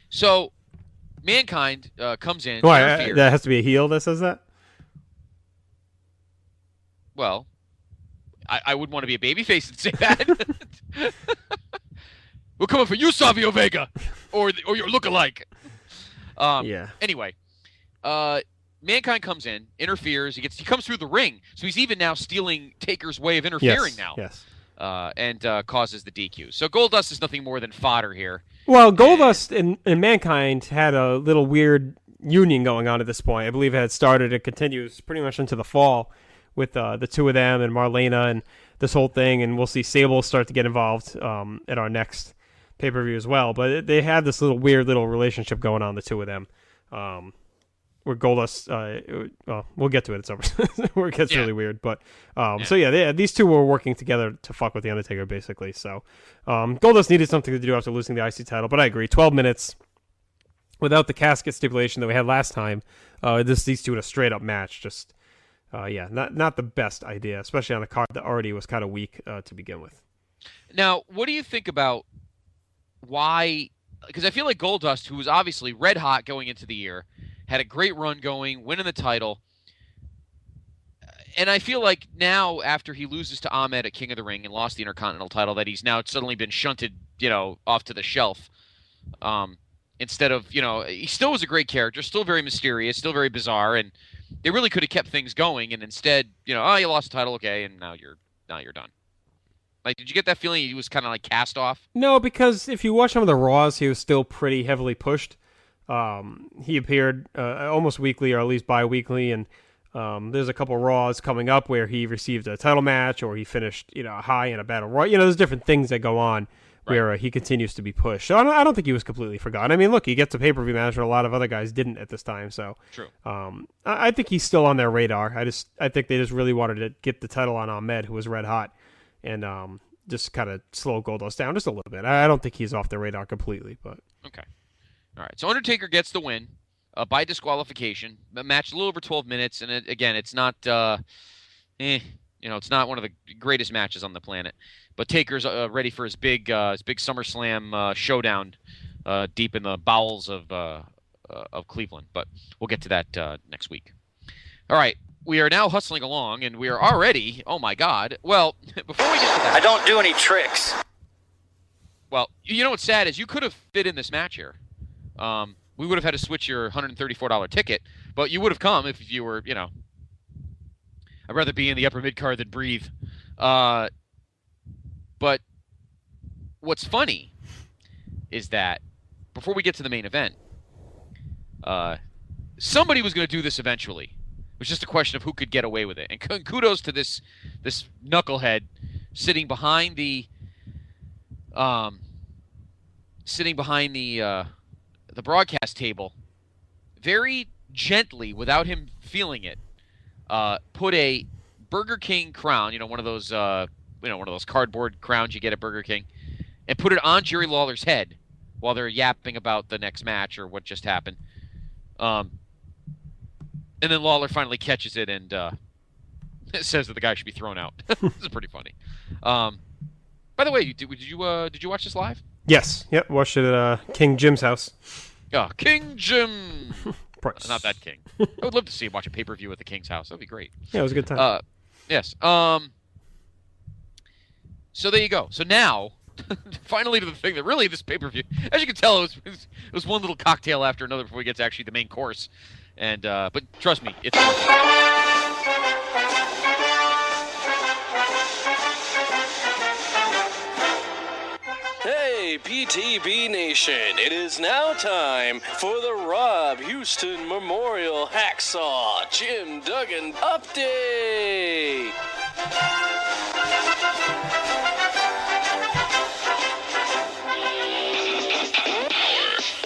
So Mankind comes in. Why? That has to be a heel that says that? Well, I wouldn't want to be a babyface and say that. We're coming for you, Savio Vega, or your look-alike. Anyway, Mankind comes in, interferes. He comes through the ring, so he's even now stealing Taker's way of interfering now. Yes. And causes the DQ. So Goldust is nothing more than fodder here. Well, Goldust and Mankind had a little weird union going on at this point. I believe it had started. It continues pretty much into the fall with the two of them and Marlena and this whole thing. And we'll see Sable start to get involved at our next pay-per-view as well. But they had this weird little relationship going on, the two of them. Where Goldust, we'll get to it. It's over. Where it gets really weird, but these two were working together to fuck with the Undertaker, basically. So Goldust needed something to do after losing the IC title, but I agree. 12 minutes without the casket stipulation that we had last time. These two in a straight up match, just not the best idea, especially on a card that already was kind of weak to begin with. Now, what do you think about why? Because I feel like Goldust, who was obviously red hot going into the year, had a great run going, winning the title. And I feel like now, after he loses to Ahmed at King of the Ring and lost the Intercontinental title, that he's now suddenly been shunted, off to the shelf. Instead of, he still was a great character, still very mysterious, still very bizarre, and they really could have kept things going. And instead, you lost the title, okay, and now you're done. Like, did you get that feeling he was kind of like cast off? No, because if you watch some of the Raws, he was still pretty heavily pushed. He appeared almost weekly, or at least bi-weekly, and there's a couple Raws coming up where he received a title match, or he finished high in a battle royal. There's different things that go on where he continues to be pushed. So I don't think he was completely forgotten. I mean, look, he gets a pay-per-view match, where a lot of other guys didn't at this time. So true. I think he's still on their radar. I think they just really wanted to get the title on Ahmed, who was red hot, and just kind of slow Goldust down just a little bit. I don't think he's off their radar completely, but okay. All right, so Undertaker gets the win by disqualification. A match a little over 12 minutes, and it's not, it's not one of the greatest matches on the planet. But Taker's ready for his big SummerSlam showdown deep in the bowels of Cleveland. But we'll get to that next week. All right, we are now hustling along, and we are already. Oh my God! Well, before we get to that, I don't do any tricks. Well, what's sad is you could have fit in this match here. We would have had to switch your $134 ticket, but you would have come if you were, I'd rather be in the upper mid-card than breathe. But what's funny is that before we get to the main event, somebody was going to do this eventually. It was just a question of who could get away with it. And kudos to this knucklehead sitting behind the broadcast table, very gently, without him feeling it, put a Burger King crown, one of those cardboard crowns you get at Burger King, and put it on Jerry Lawler's head while they're yapping about the next match or what just happened. And then Lawler finally catches it and says that the guy should be thrown out. This is pretty funny. By the way, did you watch this live? yes, yep, watched it at King Jim's house. Oh, King Jim. Not that King. I would love to see him watch a pay-per-view at the King's house. That'd be great. Yeah, it was a good time. Yes. So there you go. So now, finally to the thing that really this pay-per-view, as you can tell, it was one little cocktail after another before we get to actually the main course. And but trust me, it's worth it. Hey, PTB Nation, it is now time for the Rob Houston Memorial Hacksaw Jim Duggan Update.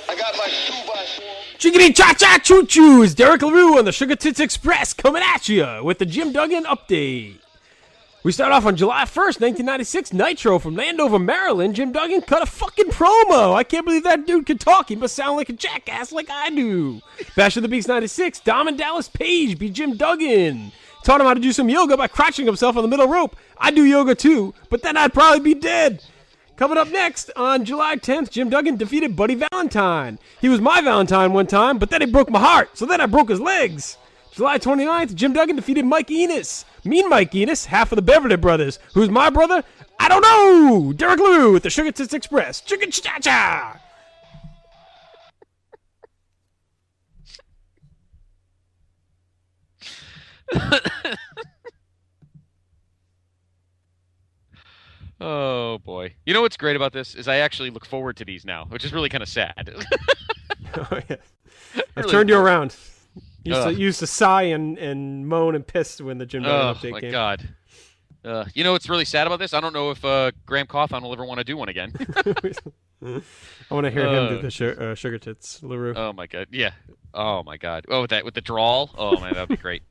I got my 2x4. Chickadee cha-cha choo-choos! Derek LaRue on the Sugar Tits Express coming at you with the Jim Duggan Update. We start off on July 1st, 1996, Nitro from Landover, Maryland. Jim Duggan cut a fucking promo. I can't believe that dude can talk. He must sound like a jackass like I do. Bash of the Beast 96, Dom and Dallas Page beat Jim Duggan. Taught him how to do some yoga by crotching himself on the middle rope. I do yoga too, but then I'd probably be dead. Coming up next, on July 10th, Jim Duggan defeated Buddy Valentine. He was my Valentine one time, but then he broke my heart, so then I broke his legs. July 29th, Jim Duggan defeated Mike Enos. Mean Mike Enos, half of the Beverly Brothers. Who's my brother? I don't know. Derek Lou with the Sugar Tits Express. Chicken cha-cha. Oh, boy. You know what's great about this is I actually look forward to these now, which is really kind of sad. Oh, yeah. I turned you around. You used to sigh and moan and piss when the Jim Duggan update came. Oh, my God. You know what's really sad about this? I don't know if Graham Cawthon will ever want to do one again. I want to hear him do the Sugar Tits, LaRue. Oh, my God. Yeah. Oh, my God. Oh, with the drawl? Oh, man, that would be great.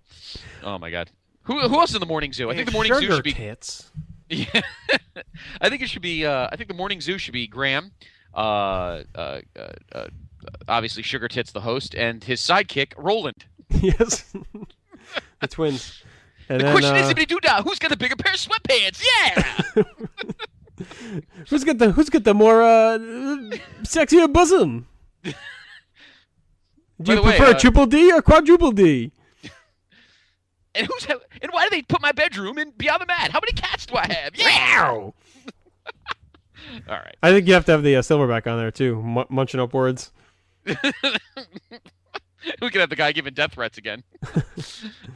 Oh, my God. Who else in the Morning Zoo? I think the Morning Zoo should be... Tits. Yeah. I think it should be... I think the Morning Zoo should be Graham, obviously Sugar Tits, the host, and his sidekick, Roland. Yes. The twins. And the question is, who's got the bigger pair of sweatpants? Yeah! Who's got the more sexier bosom? Do you prefer triple D or quadruple D? And why do they put my bedroom in Beyond the Mat? How many cats do I have? Yeah! Wow! All right. I think you have to have the silverback on there too, munching up words. We could have the guy giving death threats again.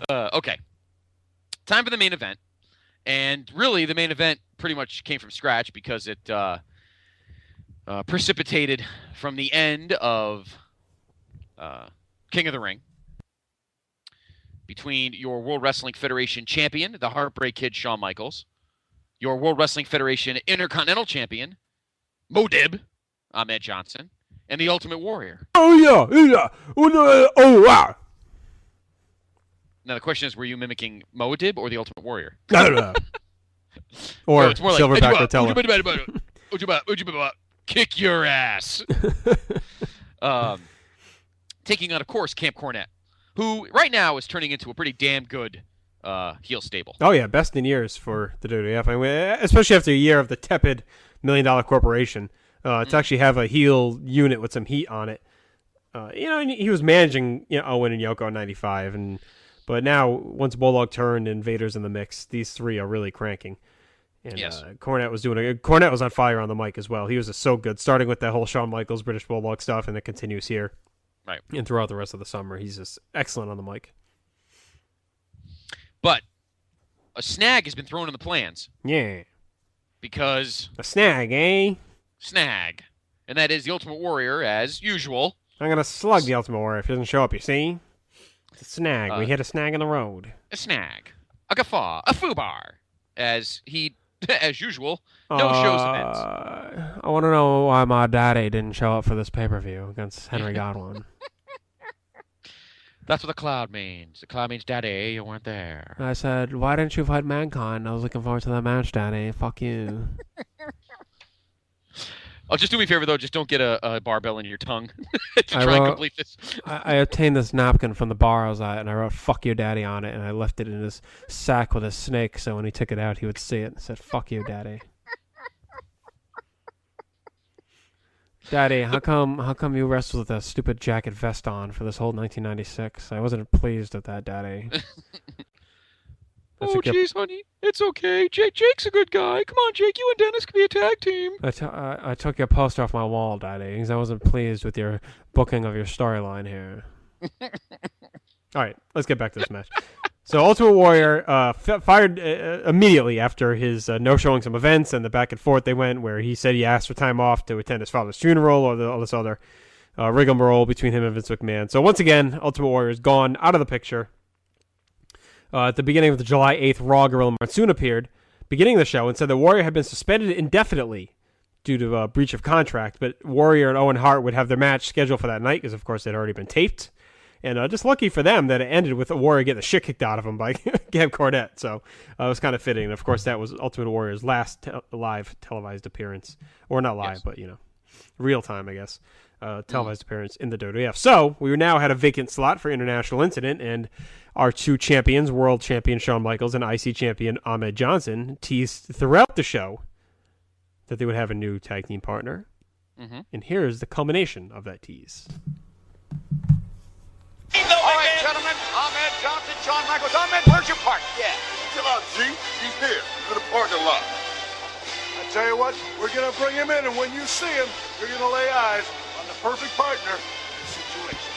Okay. Time for the main event. And really, the main event pretty much came from scratch because it precipitated from the end of King of the Ring between your World Wrestling Federation champion, the Heartbreak Kid, Shawn Michaels, your World Wrestling Federation Intercontinental champion, Modib, Ahmed Johnson, and the Ultimate Warrior. Oh, yeah. Oh, wow. Now, the question is, were you mimicking Modib or the Ultimate Warrior? No. Or it's more Silverback like, Rotella. Kick your ass. Taking on, of course, Camp Cornette, who right now is turning into a pretty damn good heel stable. Oh, yeah, best in years for the WWF. I mean, especially after a year of the tepid $1 Million Corporation. To actually have a heel unit with some heat on it. And he was managing Owen and Yoko in 95, but now once Bulldog turned and Vader's in the mix, these three are really cranking. And yes. Cornette was on fire on the mic as well. He was just so good, starting with that whole Shawn Michaels British Bulldog stuff, and it continues here. Right. And throughout the rest of the summer, he's just excellent on the mic. But a snag has been thrown in the plans. Yeah. Because... A snag, eh? Snag. And that is the Ultimate Warrior, as usual. I'm going to slug the Ultimate Warrior if he doesn't show up, you see? It's a snag. We hit a snag in the road. A snag. A guffaw. A foobar. As usual, no shows events. I want to know why my daddy didn't show up for this pay-per-view against Henry Godwin. That's what the cloud means. The cloud means, Daddy, you weren't there. I said, why didn't you fight Mankind? I was looking forward to that match, Daddy. Fuck you. Oh, just do me a favor, though. Just don't get a barbell in your tongue to try and complete this. I obtained this napkin from the bar I was at, and I wrote, fuck you, Daddy, on it, and I left it in his sack with a snake, so when he took it out, he would see it and said, fuck you, Daddy. Daddy, how come you wrestled with a stupid jacket vest on for this whole 1996? I wasn't pleased with that, Daddy. Oh, jeez, honey. It's okay. Jake's a good guy. Come on, Jake. You and Dennis can be a tag team. I took your poster off my wall, Daddy, because I wasn't pleased with your booking of your storyline here. All right, let's get back to this match. So Ultimate Warrior fired immediately after his no-showing some events and the back and forth they went, where he said he asked for time off to attend his father's funeral or all this other rigmarole between him and Vince McMahon. So once again, Ultimate Warrior is gone, out of the picture. At the beginning of the July 8th Raw, Gorilla Monsoon appeared, beginning the show, and said the Warrior had been suspended indefinitely due to a breach of contract, but Warrior and Owen Hart would have their match scheduled for that night, because of course it had already been taped. And just lucky for them that it ended with a Warrior getting the shit kicked out of him by Camp Cornette. So it was kind of fitting. And of course, that was Ultimate Warrior's last live televised appearance. Or not live, but, real time, I guess. Televised appearance in the WWF. So we now had a vacant slot for International Incident, and our two champions, World Champion Shawn Michaels and IC Champion Ahmed Johnson, teased throughout the show that they would have a new tag team partner. Mm-hmm. And here's the culmination of that tease. All right, gentlemen, Ahmed Michaels, Ahmed, where's your partner? Yeah. Chill out, G. He's here. In the parking lot. I tell you what, we're going to bring him in, and when you see him, you're going to lay eyes on the perfect partner in this situation.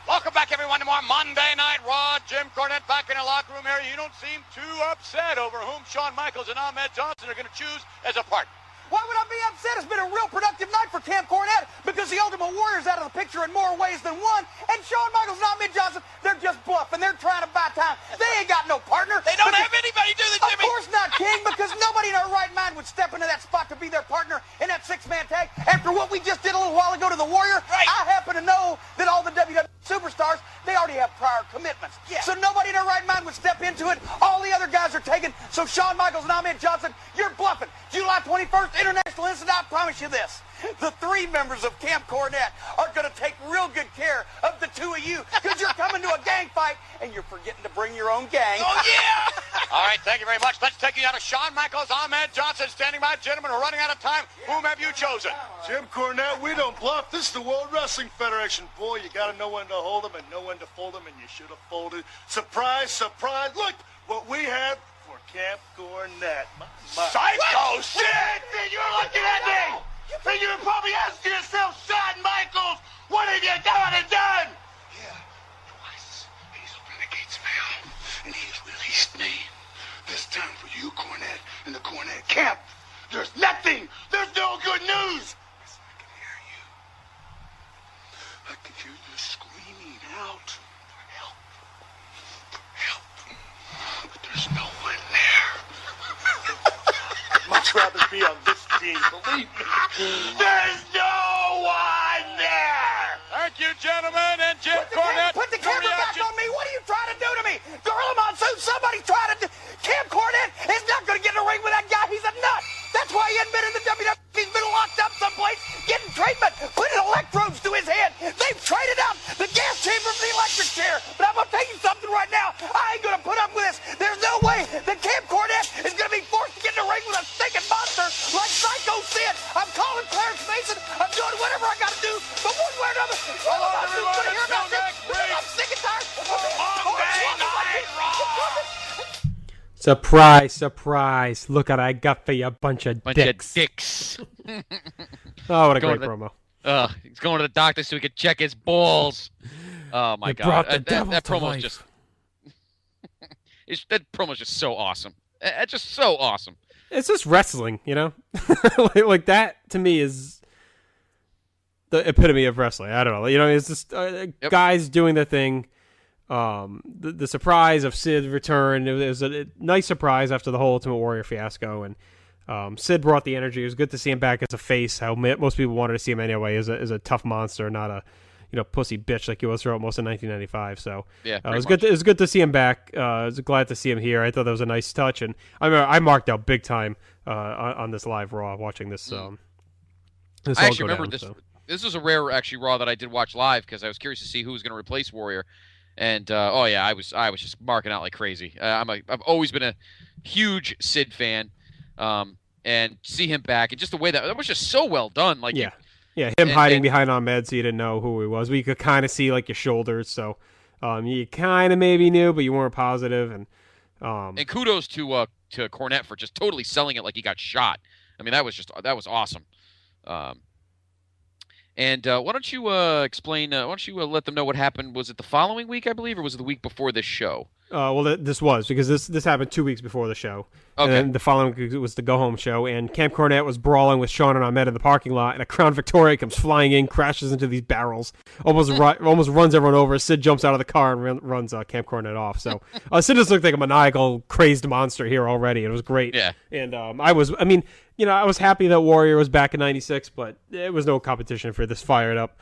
Welcome back, everyone, to more Monday Night Raw. Jim Cornette back in the locker room area. You don't seem too upset over whom Shawn Michaels and Ahmed Johnson are going to choose as a partner. Why would I be upset? It's been a real productive night for Camp Cornette because the Ultimate Warrior's out of the picture in more ways than one. And Shawn Michaels and Ahmed Johnson, they're just bluffing. They're trying to buy time. They ain't got no partner. They don't have anybody do the Jimmy. Of course not, King, because nobody in their right mind would step into that spot to be their partner in that six-man tag. After what we just did a little while ago to the Warrior, right. I happen to know that all the WWE superstars, they already have prior commitments. Yeah. So nobody in their right mind would step into it. All the other guys are taken. So Shawn Michaels and Ahmed Johnson, you're bluffing. July 21st, International Incident. I promise you this. The three members of Camp Cornette are going to take real good care of the two of you because you're coming to a gang fight and you're forgetting to bring your own gang. Oh, yeah! All right, thank you very much. Let's take you out of Shawn Michaels, Ahmed Johnson, standing by. Gentlemen, we're running out of time. Whom have you chosen? Jim Cornette, we don't bluff. This is the World Wrestling Federation. Boy, you got to know when to hold them and know when to fold them, and you should have folded. Surprise, surprise. Look what we have for Camp Cornette. Psycho shit! You're looking at me! And you're probably asking yourself, Shawn Michaels, what have you done and done? Yeah, twice. He's opened the gates of hell, and he's released me. This time for you, Cornette, and the Cornette camp. There's nothing. There's no good news. Listen, I can hear you. I can hear you screaming out for help. For help. But there's no one there. I'd much rather be on this team, believe me. There's no one there! Thank you, gentlemen, and Jim Cornette. Put the camera back on me. What are you trying to do to me? Gorilla Monsoon, somebody try to do... Camp Cornette is not going to get in the ring with that guy. He's a nut. That's why he hadn't been in the WWE. He's been locked up someplace, getting treatment, putting electrodes to his head. They've traded out the gas chamber for the electric chair. But I'm going to tell you something right now. I ain't going to put up with this. There's no way that Camp Cornette is going to be forced to get in the ring with a stinking monster like Psycho Sid. I'm calling Clarence Mason. I'm doing whatever I got to do. But one way or another, I'm sick and tired. Surprise, surprise. Look what I got for you, a bunch of dicks. Oh, what a great promo. He's going to the doctor so he could check his balls. Oh, my God. Brought the devil that to promo's life. just... that promo's just so awesome. It's just so awesome. It's just wrestling, you know? like that, to me, is the epitome of wrestling. I don't know. You know, it's just guys doing their thing. The surprise of Sid's return, it was a nice surprise after the whole Ultimate Warrior fiasco, and Sid brought the energy. It was good to see him back as a face, how most people wanted to see him anyway, as a tough monster, not a pussy bitch like he was throughout most of 1995. So yeah, it was good to see him back. I was glad to see him here. I thought that was a nice touch, and I marked out big time on this live Raw watching this. This I all actually go remember down, this. This was a rare Raw that I did watch live because I was curious to see who was going to replace Warrior. And I was just marking out like crazy. I've always been a huge Sid fan, and see him back and just the way that was just so well done. Like him hiding behind Ahmed so you didn't know who he was. But you could kind of see like your shoulders, so you kind of maybe knew, but you weren't positive. And kudos to Cornette for just totally selling it like he got shot. I mean that was awesome. And why don't you explain? Why don't you let them know what happened? Was it the following week, I believe, or was it the week before this show? Well, this was because this happened 2 weeks before the show. Okay. And then the following week was the go home show, and Camp Cornette was brawling with Shawn and Ahmed in the parking lot, and a Crown Victoria comes flying in, crashes into these barrels, almost runs everyone over. Sid jumps out of the car and runs Camp Cornette off. So Sid just looked like a maniacal, crazed monster here already. It was great. Yeah. And I was happy that Warrior was back in '96, but it was no competition for this fired up,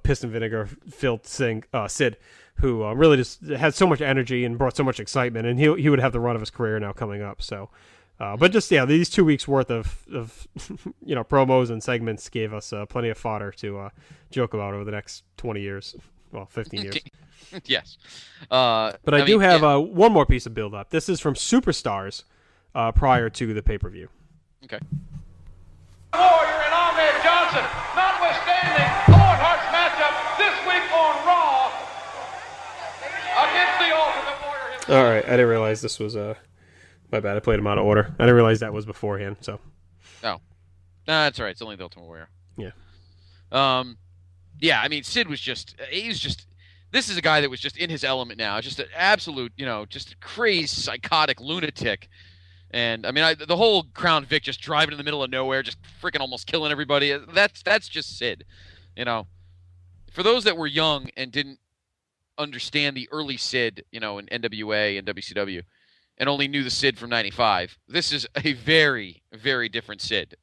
piss and vinegar filled Sid, who really just had so much energy and brought so much excitement, and he would have the run of his career now coming up. So, but just these 2 weeks worth of promos and segments gave us plenty of fodder to joke about over the next 20 years, well, 15 years. Yes, but I do have one more piece of build up. This is from Superstars prior to the pay-per-view. Okay. Warrior and Ahmed Johnson, notwithstanding Owen Hart's matchup this week on Raw, All right, I didn't realize this was my bad. I played them out of order. I didn't realize that was beforehand. So. Oh, that's all right. It's only the Ultimate Warrior. Yeah. Yeah. I mean, Sid was just. This is a guy that was just in his element now. Just an absolute, just a crazy, psychotic lunatic. And I mean, the whole Crown Vic just driving in the middle of nowhere, just freaking almost killing everybody. That's just Sid. For those that were young and didn't understand the early Sid, in NWA and WCW, and only knew the Sid from *95, this is a very, very different Sid.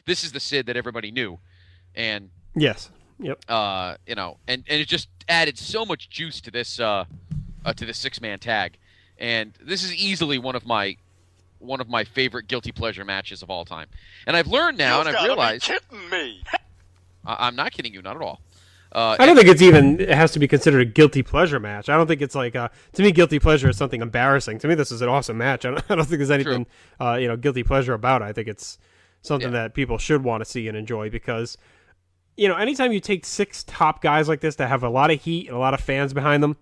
This is the Sid that everybody knew, and yes, yep. And it just added so much juice to this 6-man tag, and this is easily one of my favorite guilty pleasure matches of all time. And I've learned now, and I've realized. You've gotta be kidding me. I'm not kidding you, not at all. I don't think it has to be considered a guilty pleasure match. I don't think it's like, to me, guilty pleasure is something embarrassing. To me, this is an awesome match. I don't think there's anything, guilty pleasure about it. I think it's something that people should want to see and enjoy because, anytime you take 6 top guys like this that have a lot of heat and a lot of fans behind them,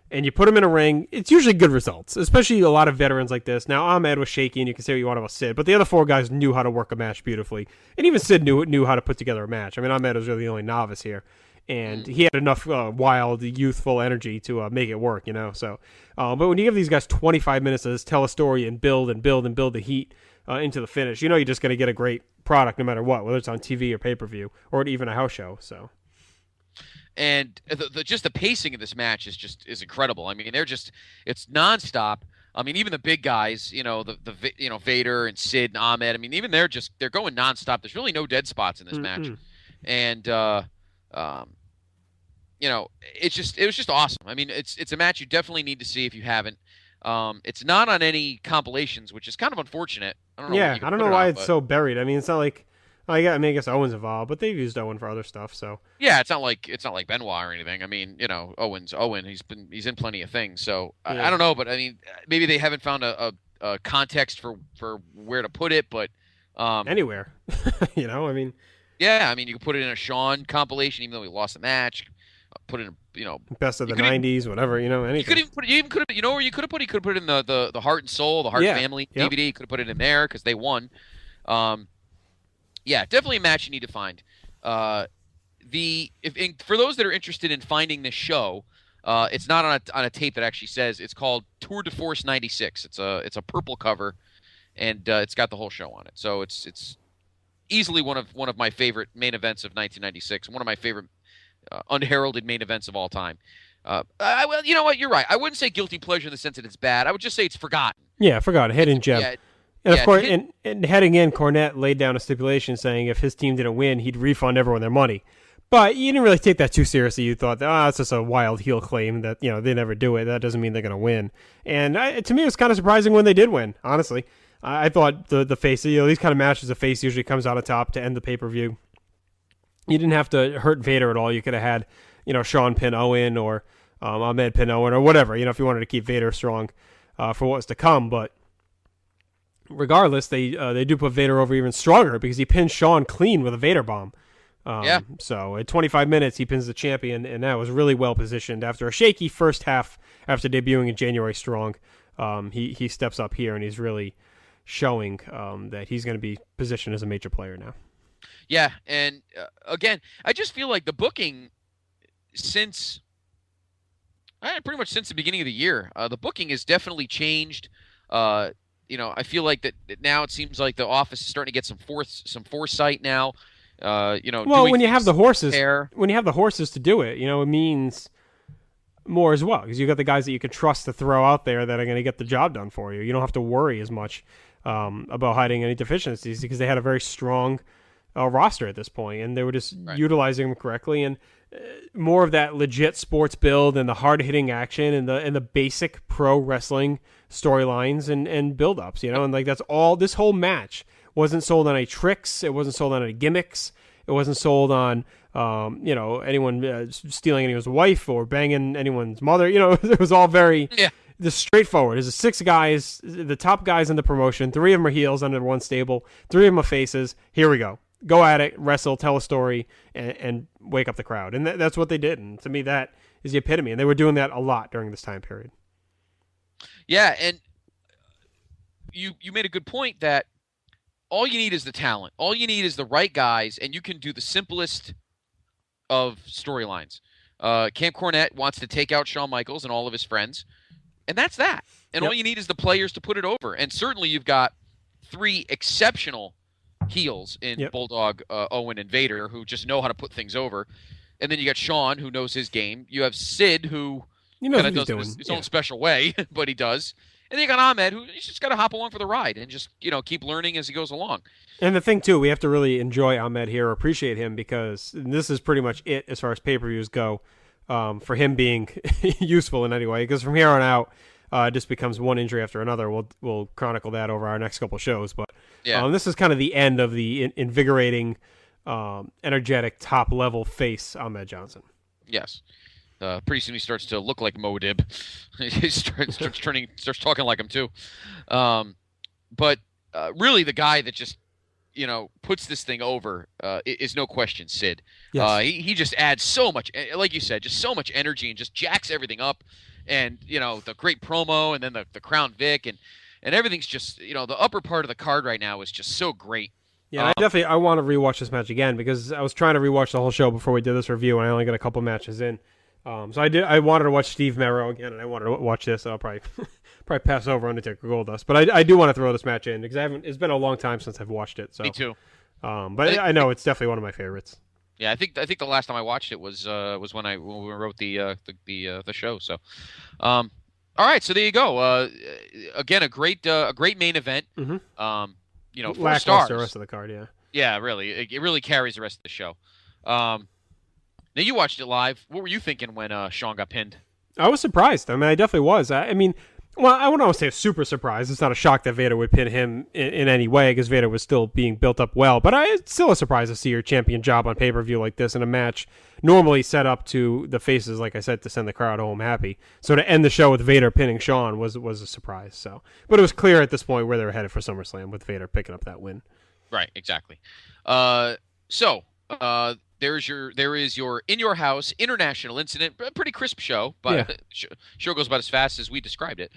and you put them in a ring, it's usually good results, especially a lot of veterans like this. Now, Ahmed was shaky, and you can say what you want about Sid, but the other 4 guys knew how to work a match beautifully. And even Sid knew how to put together a match. I mean, Ahmed was really the only novice here. And he had enough wild, youthful energy to make it work, So, but when you give these guys 25 minutes to just tell a story and build the heat into the finish, you're just going to get a great product no matter what, whether it's on TV or pay-per-view or even a house show. So, and just the pacing of this match is incredible. I mean, it's nonstop. I mean, even the big guys, Vader and Sid and Ahmed. I mean, even they're going nonstop. There's really no dead spots in this match, and it was just awesome. I mean, it's a match you definitely need to see if you haven't. It's not on any compilations, which is kind of unfortunate. I don't know why it's so buried. I mean, it's not like I guess Owen's involved, but they've used Owen for other stuff. So yeah, it's not like Benoit or anything. I mean, Owen's Owen. He's in plenty of things. So I don't know, but I mean, maybe they haven't found a context for where to put it, but anywhere, I mean. Yeah, I mean, you could put it in a Shawn compilation, even though he lost the match. Put it in, best of the '90s, whatever, anything. You could even put it. You even could have. Where you could have put it. You could have put it in the Heart and Soul, the Hart Family DVD. You could have put it in there because they won. Yeah, definitely a match you need to find. For those that are interested in finding this show, it's not on a tape that actually says it's called Tour de Force '96. It's a purple cover, and it's got the whole show on it. So it's easily one of my favorite main events of 1996. One of my favorite unheralded main events of all time. Well, you know what? You're right. I wouldn't say guilty pleasure in the sense that it's bad. I would just say it's forgotten. Yeah, forgotten. Hidden gem. Yeah, and of course, and heading in, Cornette laid down a stipulation saying if his team didn't win, he'd refund everyone their money. But you didn't really take that too seriously. You thought, it's just a wild heel claim that they never do it. That doesn't mean they're going to win. And to me, it was kind of surprising when they did win, honestly. I thought the face, these kind of matches, the face usually comes out on top to end the pay-per-view. You didn't have to hurt Vader at all. You could have had, Shawn pin Owen or Ahmed pin Owen or whatever, if you wanted to keep Vader strong for what's to come. But regardless, they do put Vader over even stronger because he pins Shawn clean with a Vader bomb. So at 25 minutes, he pins the champion, and that was really well positioned. After a shaky first half, after debuting in January strong, he steps up here, and he's really showing that he's going to be positioned as a major player now. Yeah, and again, I just feel like the booking pretty much since the beginning of the year, the booking has definitely changed. I feel like that now it seems like the office is starting to get some foresight now. Well, when you have the horses, to do it, it means more as well because you got the guys that you can trust to throw out there that are going to get the job done for you. You don't have to worry as much about hiding any deficiencies because they had a very strong roster at this point, and they were just utilizing them correctly, and more of that legit sports build and the hard-hitting action and the basic pro wrestling storylines and build-ups, and like that's all. This whole match wasn't sold on any tricks. It wasn't sold on any gimmicks. It wasn't sold on anyone stealing anyone's wife or banging anyone's mother. It was all very just straightforward. There's 6 guys, the top guys in the promotion. 3 of them are heels under one stable. 3 of them are faces. Here we go. Go at it, wrestle, tell a story, and wake up the crowd. And that's what they did. And to me, that is the epitome. And they were doing that a lot during this time period. Yeah, and you made a good point that all you need is the talent. All you need is the right guys, and you can do the simplest of storylines. Camp Cornette wants to take out Shawn Michaels and all of his friends, and that's that. And all you need is the players to put it over. And certainly you've got 3 exceptional heels in Bulldog, Owen, and Vader who just know how to put things over. And then you got Shawn, who knows his game. You have Sid, who kind of does it his own special way, but he does. And then you got Ahmed, who he's just got to hop along for the ride and just keep learning as he goes along. And the thing, too, we have to really enjoy Ahmed here, appreciate him, because this is pretty much it as far as pay-per-views go for him being useful in any way. Because from here on out, it just becomes one injury after another. We'll chronicle that over our next couple shows. But this is kind of the end of the invigorating, energetic, top-level face Ahmed Johnson. Yes. Pretty soon he starts to look like Modib. He starts talking like him too. But really, the guy that just puts this thing over is no question Sid. Yes. He just adds so much, like you said, just so much energy and just jacks everything up. And the great promo, and then the Crown Vic, and everything's just the upper part of the card right now is just so great. Yeah, I want to rewatch this match again because I was trying to rewatch the whole show before we did this review, and I only got a couple matches in. So I wanted to watch Steve Mero again, and I wanted to watch this. So I'll probably pass over Undertaker Goldust, but I do want to throw this match in because it's been a long time since I've watched it. So me too. But I know it's definitely one of my favorites. Yeah, I think the last time I watched it was when we wrote the show. So, all right, so there you go. Again, a great main event. Mm-hmm. 4 stars. The rest of the card, yeah. Yeah, really, it really carries the rest of the show. Now you watched it live. What were you thinking when Shawn got pinned? I was surprised. I mean, I definitely was. I mean, well, I wouldn't want to say super surprised. It's not a shock that Vader would pin him in any way because Vader was still being built up well. But it's still a surprise to see your champion job on pay-per-view like this in a match normally set up to the faces, like I said, to send the crowd home happy. So to end the show with Vader pinning Shawn was a surprise. So, but it was clear at this point where they were headed for SummerSlam with Vader picking up that win. Right, exactly. There is your In Your House International Incident. Pretty crisp show, but show goes about as fast as we described it.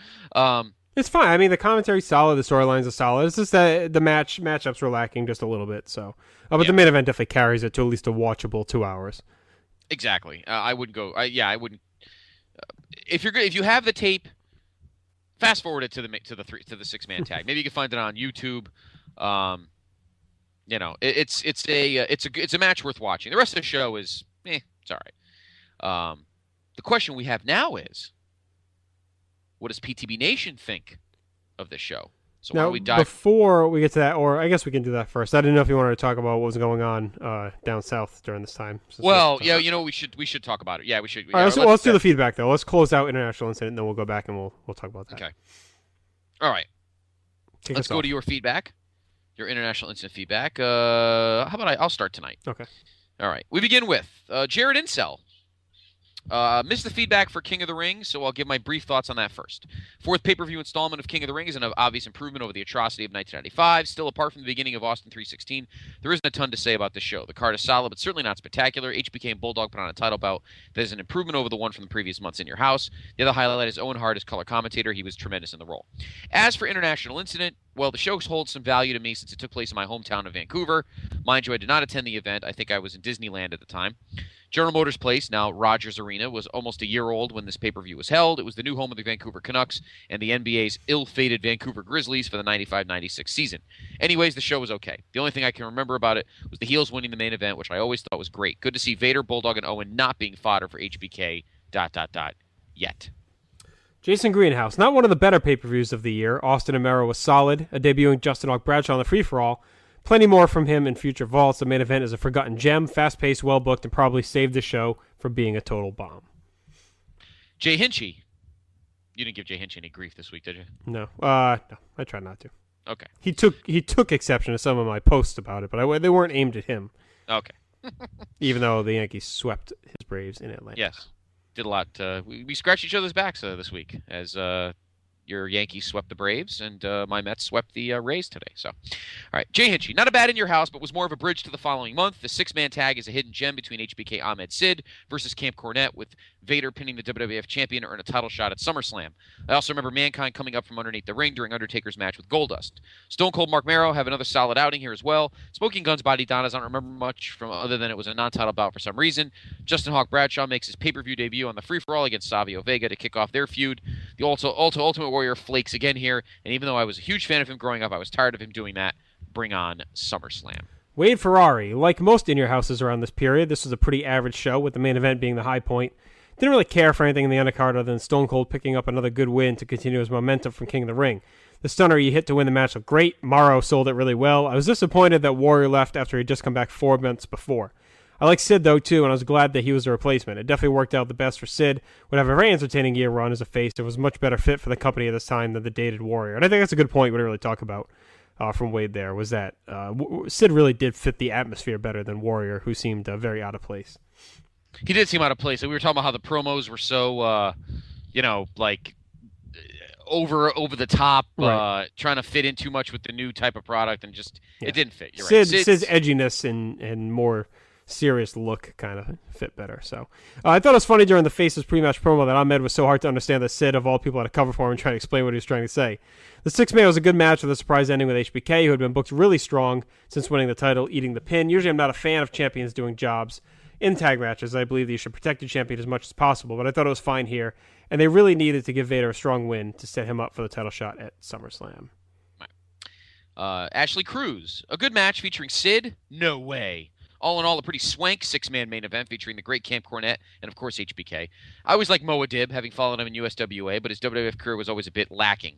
It's fine. I mean, the commentary's solid. The storylines are solid. It's just that the matchups were lacking just a little bit. So, but the main event definitely carries it to at least a watchable 2 hours. Exactly. I wouldn't go. I wouldn't. If you have the tape, fast forward it to the 6-man tag. Maybe you can find it on YouTube. It's a match worth watching. The rest of the show is it's all right. The question we have now is, what does PTB Nation think of this show? So now, before we get to that, or I guess we can do that first. I didn't know if you wanted to talk about what was going on down south during this time. Well, yeah, we should talk about it. Yeah, we should. All right, let's do the feedback though. Let's close out International Incident, and then we'll go back and we'll talk about that. Okay. All right. Let's go to your feedback. Your International Incident feedback. How about I'll start tonight. Okay. All right. We begin with Jared Incel. Missed the feedback for King of the Ring, so I'll give my brief thoughts on that first. 4th pay-per-view installment of King of the Ring is an obvious improvement over the atrocity of 1995. Still, apart from the beginning of Austin 316, there isn't a ton to say about this show. The card is solid, but certainly not spectacular. HBK and Bulldog put on a title bout that is an improvement over the one from the previous months in your house. The other highlight is Owen Hart as color commentator. He was tremendous in the role. As for International Incident, well, the show holds some value to me since it took place in my hometown of Vancouver. Mind you, I did not attend the event. I think I was in Disneyland at the time. General Motors Place, now Rogers Arena, was almost a year old when this pay-per-view was held. It was the new home of the Vancouver Canucks and the NBA's ill-fated Vancouver Grizzlies for the 95-96 season. Anyways, the show was okay. The only thing I can remember about it was the heels winning the main event, which I always thought was great. Good to see Vader, Bulldog, and Owen not being fodder for HBK, ... yet. Jason Greenhouse, not one of the better pay-per-views of the year. Austin and Mero was solid. A debuting Justin Hawk Bradshaw on the free-for-all. Plenty more from him in future vaults. The main event is a forgotten gem, fast-paced, well-booked, and probably saved the show from being a total bomb. Jay Hinchy. You didn't give Jay Hinchy any grief this week, did you? No. I tried not to. Okay. He took exception to some of my posts about it, but they weren't aimed at him. Okay. Even though the Yankees swept his Braves in Atlanta. Yes. Did a lot. We scratched each other's backs this week as Your Yankees swept the Braves, and my Mets swept the Rays today. So, all right, Jay Hinchy, not a bad in your house, but was more of a bridge to the following month. The six-man tag is a hidden gem between HBK Ahmed Sid versus Camp Cornette, with Vader pinning the WWF champion to earn a title shot at SummerSlam. I also remember Mankind coming up from underneath the ring during Undertaker's match with Goldust. Stone Cold Marc Mero have another solid outing here as well. Smoking Guns Body Donnas, I don't remember much from other than it was a non-title bout for some reason. Justin Hawk Bradshaw makes his pay-per-view debut on the free-for-all against Savio Vega to kick off their feud. The Ultimate Warrior flakes again here, and even though I was a huge fan of him growing up, I was tired of him doing that. Bring on SummerSlam. Wade Ferrari, like most in-your houses around this period, this was a pretty average show, with the main event being the high point. Didn't really care for anything in the undercard other than Stone Cold picking up another good win to continue his momentum from King of the Ring. The stunner he hit to win the match looked great. Morrow sold it really well. I was disappointed that Warrior left after he'd just come back 4 months before. I like Sid, though, too, and I was glad that he was a replacement. It definitely worked out the best for Sid. Would have a very entertaining year run as a face. It was a much better fit for the company at this time than the dated Warrior. And I think that's a good point we didn't really talk about from Wade there, was that Sid really did fit the atmosphere better than Warrior, who seemed very out of place. He did seem out of place. We were talking about how the promos were so, over the top, right. Trying to fit in too much with the new type of product, and just it didn't fit. You're right. Sid's edginess and more serious look kind of fit better. So I thought it was funny during the Faces pre-match promo that Ahmed was so hard to understand that Sid, of all people, had to cover for him and try to explain what he was trying to say. The six-man was a good match with a surprise ending with HBK, who had been booked really strong since winning the title, eating the pin. Usually I'm not a fan of champions doing jobs in tag matches. I believe that you should protect your champion as much as possible, but I thought it was fine here, and they really needed to give Vader a strong win to set him up for the title shot at SummerSlam. Ashley Cruz, a good match featuring Sid? No way. All in all, a pretty swank six-man main event featuring the great Camp Cornette and, of course, HBK. I always liked Moadib, having followed him in USWA, but his WWF career was always a bit lacking.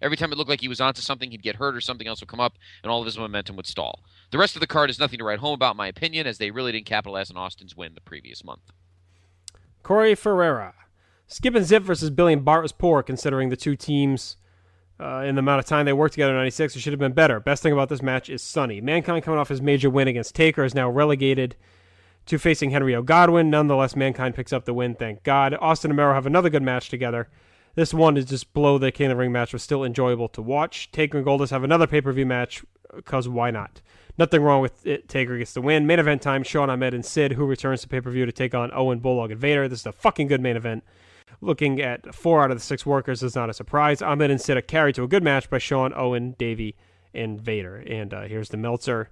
Every time it looked like he was onto something, he'd get hurt or something else would come up, and all of his momentum would stall. The rest of the card is nothing to write home about, in my opinion, as they really didn't capitalize on Austin's win the previous month. Corey Ferreira. Skip and Zip versus Billy and Bart was poor, considering the two teams in the amount of time they worked together in 96. It should have been better. Best thing about this match is Sonny. Mankind, coming off his major win against Taker, is now relegated to facing Henry O. Godwin. Nonetheless, Mankind picks up the win, thank God. Austin and Mero have another good match together. This one is just below the King of the Ring match, was still enjoyable to watch. Taker and Goldust have another pay-per-view match, because why not? Nothing wrong with it. Taker gets the win. Main event time, Shawn, Ahmed, and Sid, who returns to pay-per-view to take on Owen, Bulldog, and Vader. This is a fucking good main event. Looking at 4 out of the 6 workers is not a surprise. Ahmed and Sid are carried to a good match by Shawn, Owen, Davey, and Vader. And here's the Meltzer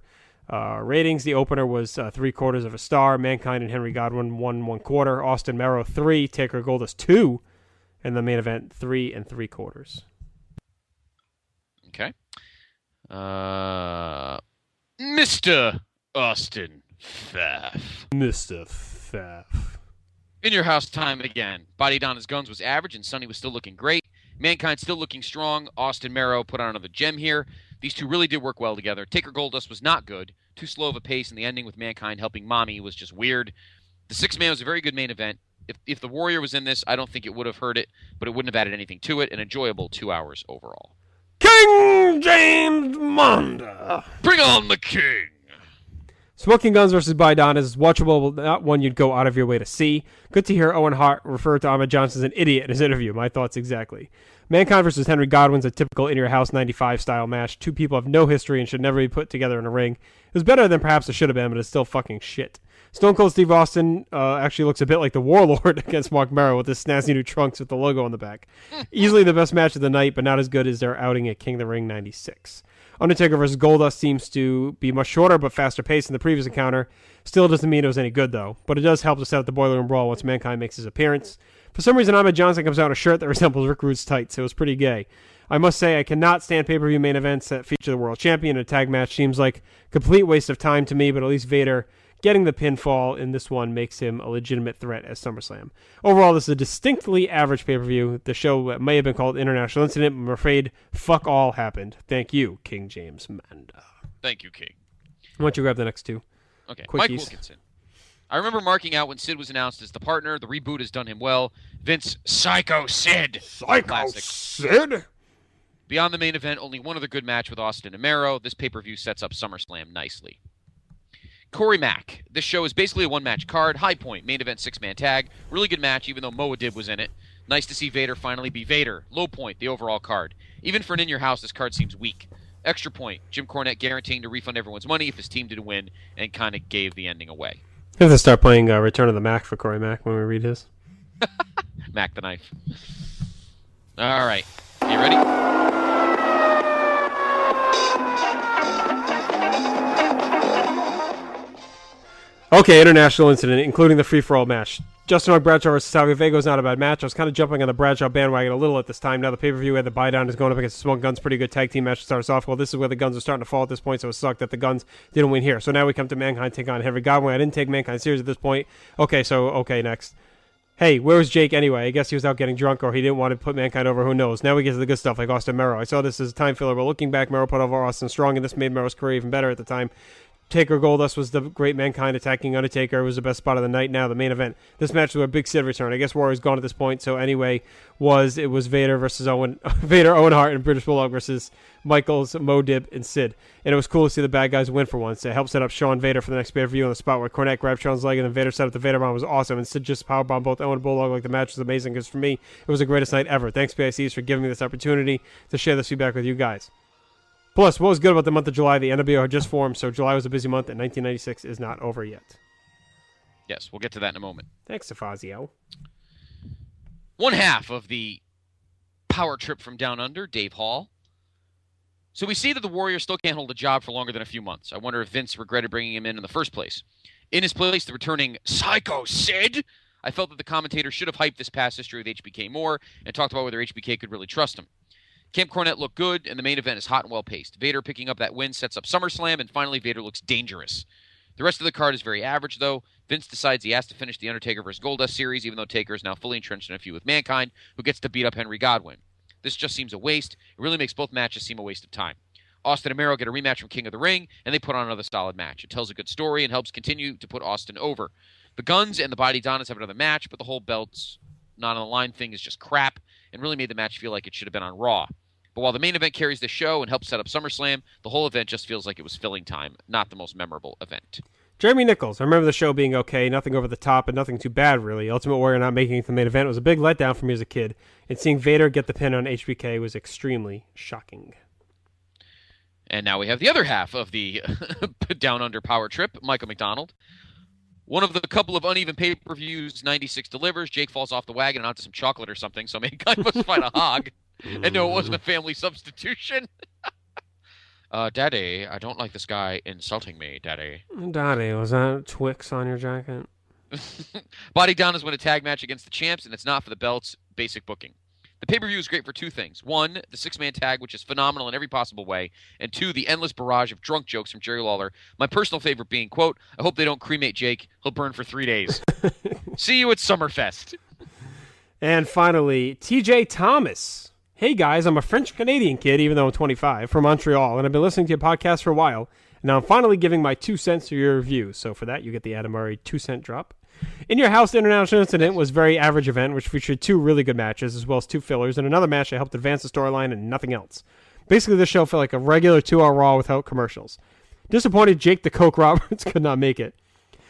ratings. The opener was 3/4 of a star. Mankind and Henry Godwin 1 1/4. Austin Mero 3. Taker Goldust 2. And the main event 3 3/4. Okay. Mr. Austin Pfaff. Mr. Pfaff. In your house time again. Body Donna's Guns was average, and Sonny was still looking great. Mankind still looking strong. Austin Mero put on another gem here. These two really did work well together. Taker Goldust was not good. Too slow of a pace, and the ending with Mankind helping Mommy was just weird. The six-man was a very good main event. If the Warrior was in this, I don't think it would have hurt it, but it wouldn't have added anything to it. An enjoyable 2 hours overall. King James Monda. Bring on the king. Smoking Guns versus Baidan is watchable, but not one you'd go out of your way to see. Good to hear Owen Hart refer to Ahmed Johnson as an idiot in his interview. My thoughts exactly. Mankind versus Henry Godwin's a typical in-your-house 95 style match. Two people have no history and should never be put together in a ring. It was better than perhaps it should have been, but it's still fucking shit. Stone Cold Steve Austin actually looks a bit like the Warlord against Marc Mero with his snazzy new trunks with the logo on the back. Easily the best match of the night, but not as good as their outing at King of the Ring 96. Undertaker versus Goldust seems to be much shorter but faster paced than the previous encounter. Still doesn't mean it was any good, though. But it does help to set up the Boiler Room Brawl once Mankind makes his appearance. For some reason, Ahmed Johnson comes out in a shirt that resembles Rick Rude's tights. It was pretty gay. I must say, I cannot stand pay-per-view main events that feature the world champion in a tag match. Seems like a complete waste of time to me, but at least Vader getting the pinfall in this one makes him a legitimate threat at SummerSlam. Overall, this is a distinctly average pay-per-view. The show may have been called International Incident, but I'm afraid fuck all happened. Thank you, King James Manda. Thank you, King. Why don't you grab the next two? Okay, Quickies. Mike Wilkinson. I remember marking out when Sid was announced as the partner. The reboot has done him well. Vince Psycho Sid. Psycho Classic. Sid? Beyond the main event, only one other good match with Austin and Mero. This pay-per-view sets up SummerSlam nicely. Corey Mack. This show is basically a one-match card. High point, main event 6-man tag. Really good match, even though Moadib was in it. Nice to see Vader finally be Vader. Low point, the overall card. Even for an in-your-house, this card seems weak. Extra point, Jim Cornette guaranteeing to refund everyone's money if his team didn't win, and kind of gave the ending away. I have to start playing Return of the Mac for Corey Mac when we read his. Mac the Knife. All right. You ready? Okay, international incident, including the free-for-all match. Justin Hawk Bradshaw versus Salvio Vega is not a bad match. I was kind of jumping on the Bradshaw bandwagon a little at this time. Now the pay-per-view had the buy-down is going up against the Smoke Guns. Pretty good tag team match to start us off. Well, this is where the Guns are starting to fall at this point, so it sucked that the Guns didn't win here. So now we come to Mankind take on Henry Godwin. I didn't take Mankind serious at this point. Okay, next. Hey, where was Jake anyway? I guess he was out getting drunk or he didn't want to put Mankind over. Who knows? Now we get to the good stuff like Austin Mero. I saw this as a time filler, but looking back, Mero put over Austin strong, and this made Mero's career even better at the time. Taker Goldust was the great Mankind attacking Undertaker. It was the best spot of the night. Now the main event. This match was a big Sid return. I guess Warrior's gone at this point. So anyway, it was Vader versus Owen Hart, and British Bulldog versus Michaels, Mo Dib, and Sid. And it was cool to see the bad guys win for once. It helped set up Shawn Vader for the next pay-per-view on the spot where Cornette grabbed Shawn's leg and then Vader set up the Vader bomb. Was awesome. And Sid just powerbombed both Owen and Bulldog. Like the match was amazing because for me, it was the greatest night ever. Thanks PICs for giving me this opportunity to share this feedback with you guys. Plus, what was good about the month of July, the NWO had just formed, so July was a busy month, and 1996 is not over yet. Yes, we'll get to that in a moment. Thanks, Fazio. One half of the power trip from Down Under, Dave Hall. So we see that the Warriors still can't hold a job for longer than a few months. I wonder if Vince regretted bringing him in the first place. In his place, the returning Psycho Sid. I felt that the commentator should have hyped this past history with HBK more and talked about whether HBK could really trust him. Camp Cornette looked good, and the main event is hot and well-paced. Vader picking up that win sets up SummerSlam, and finally Vader looks dangerous. The rest of the card is very average, though. Vince decides he has to finish the Undertaker vs. Goldust series, even though Taker is now fully entrenched in a feud with Mankind, who gets to beat up Henry Godwin. This just seems a waste. It really makes both matches seem a waste of time. Austin and Mero get a rematch from King of the Ring, and they put on another solid match. It tells a good story and helps continue to put Austin over. The Guns and the Body Donnas have another match, but the whole belts not on the line thing is just crap, and really made the match feel like it should have been on Raw. But while the main event carries the show and helps set up SummerSlam, the whole event just feels like it was filling time, not the most memorable event. Jeremy Nichols. I remember the show being okay, nothing over the top, and nothing too bad, really. Ultimate Warrior not making it to the main event was a big letdown for me as a kid, and seeing Vader get the pin on HBK was extremely shocking. And now we have the other half of the Down Under power trip, Michael McDonald. One of the couple of uneven pay-per-views 96 delivers. Jake falls off the wagon and onto some chocolate or something, so Mankind must fight a hog. And no, it wasn't a family substitution. Daddy, I don't like this guy insulting me, Daddy. Daddy, was that Twix on your jacket? Body Donnas win a tag match against the champs, and it's not for the belts. Basic booking. The pay-per-view is great for two things. One, the six-man tag, which is phenomenal in every possible way. And two, the endless barrage of drunk jokes from Jerry Lawler. My personal favorite being, quote, I hope they don't cremate Jake. He'll burn for 3 days. See you at Summerfest. And finally, TJ Thomas. Hey guys, I'm a French-Canadian kid, even though I'm 25, from Montreal, and I've been listening to your podcast for a while. And now I'm finally giving my 2 cents to your review. So for that, you get the Adam Murray 2-cent drop. In Your House, the International Incident was a very average event, which featured 2 really good matches, as well as 2 fillers, and another match that helped advance the storyline and nothing else. Basically, this show felt like a regular 2-hour Raw without commercials. Disappointed Jake the Coke Roberts could not make it.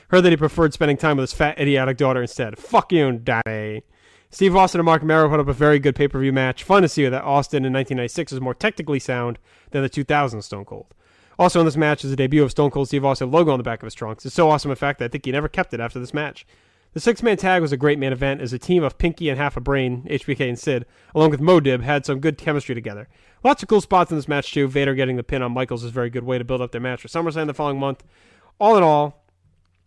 Heard that he preferred spending time with his fat, idiotic daughter instead. Fuck you, Daddy. Steve Austin and Marc Mero put up a very good pay-per-view match. Fun to see that Austin in 1996 is more technically sound than the 2000 Stone Cold. Also in this match is the debut of Stone Cold Steve Austin logo on the back of his trunks. It's so awesome, in fact, that I think he never kept it after this match. The 6-man tag was a great main event as a team of Pinky and Half a Brain, HBK and Sid, along with Mo Dib, had some good chemistry together. Lots of cool spots in this match too. Vader getting the pin on Michaels is a very good way to build up their match for SummerSlam the following month. All in all,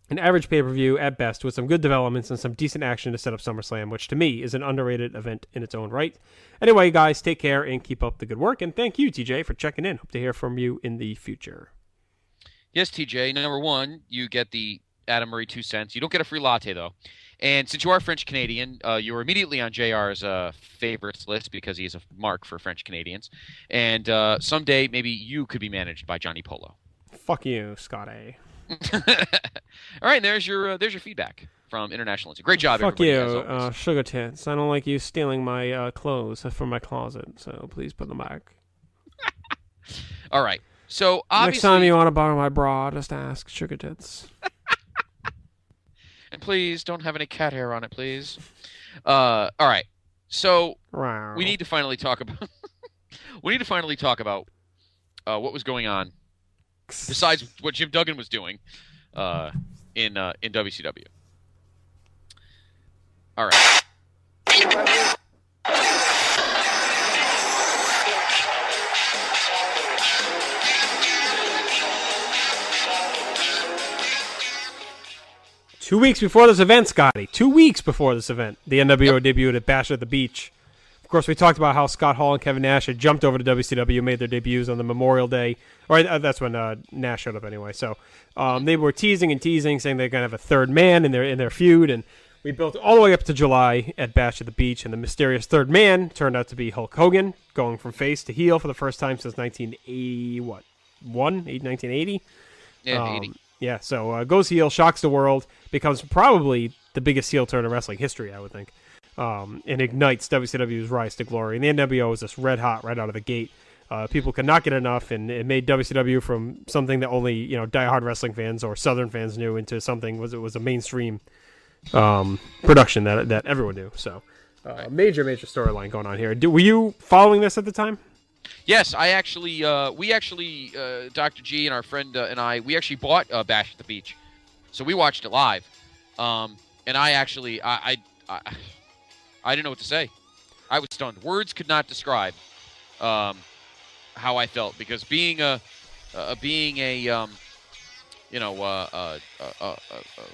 an average pay-per-view at best with some good developments and some decent action to set up SummerSlam, which to me is an underrated event in its own right. Anyway, guys, take care and keep up the good work. And thank you, TJ, for checking in. Hope to hear from you in the future. Yes, TJ. Number one, you get the Adam Murray 2 cents. You don't get a free latte, though. And since you are French-Canadian, you're immediately on JR's favorites list because he is a mark for French-Canadians. And someday, maybe you could be managed by Johnny Polo. Fuck you, Scotty. All right, there's your feedback from International Incident. Great job, Fuck everybody. you, Sugar Tits. I don't like you stealing my clothes from my closet, so please put them back. All right. So obviously, next time you want to borrow my bra, just ask Sugar Tits. And please don't have any cat hair on it, please. All right. So Wow. we need to finally talk about what was going on besides what Jim Duggan was doing in WCW. All right. 2 weeks before this event, Scotty. 2 weeks before this event, the NWO debuted at Bash at the Beach. Of course, we talked about how Scott Hall and Kevin Nash had jumped over to WCW, made their debuts on the Memorial Day. Or that's when Nash showed up anyway. So they were teasing, saying they're going to have a third man in their feud. And we built all the way up to July at Bash at the Beach. And the mysterious third man turned out to be Hulk Hogan, going from face to heel for the first time since 1980? Yeah, 80. Yeah, so goes heel, shocks the world, becomes probably the biggest heel turn in wrestling history, I would think, and ignites WCW's rise to glory. And the NWO was just red hot right out of the gate. People could not get enough, and it made WCW from something that only diehard wrestling fans or Southern fans knew into something was a mainstream production that everyone knew. So major storyline going on here. Were you following this at the time? Yes, I actually, Dr. G and our friend and I, we actually bought Bash at the Beach, so we watched it live, and I actually, I didn't know what to say. I was stunned. Words could not describe how I felt, because being a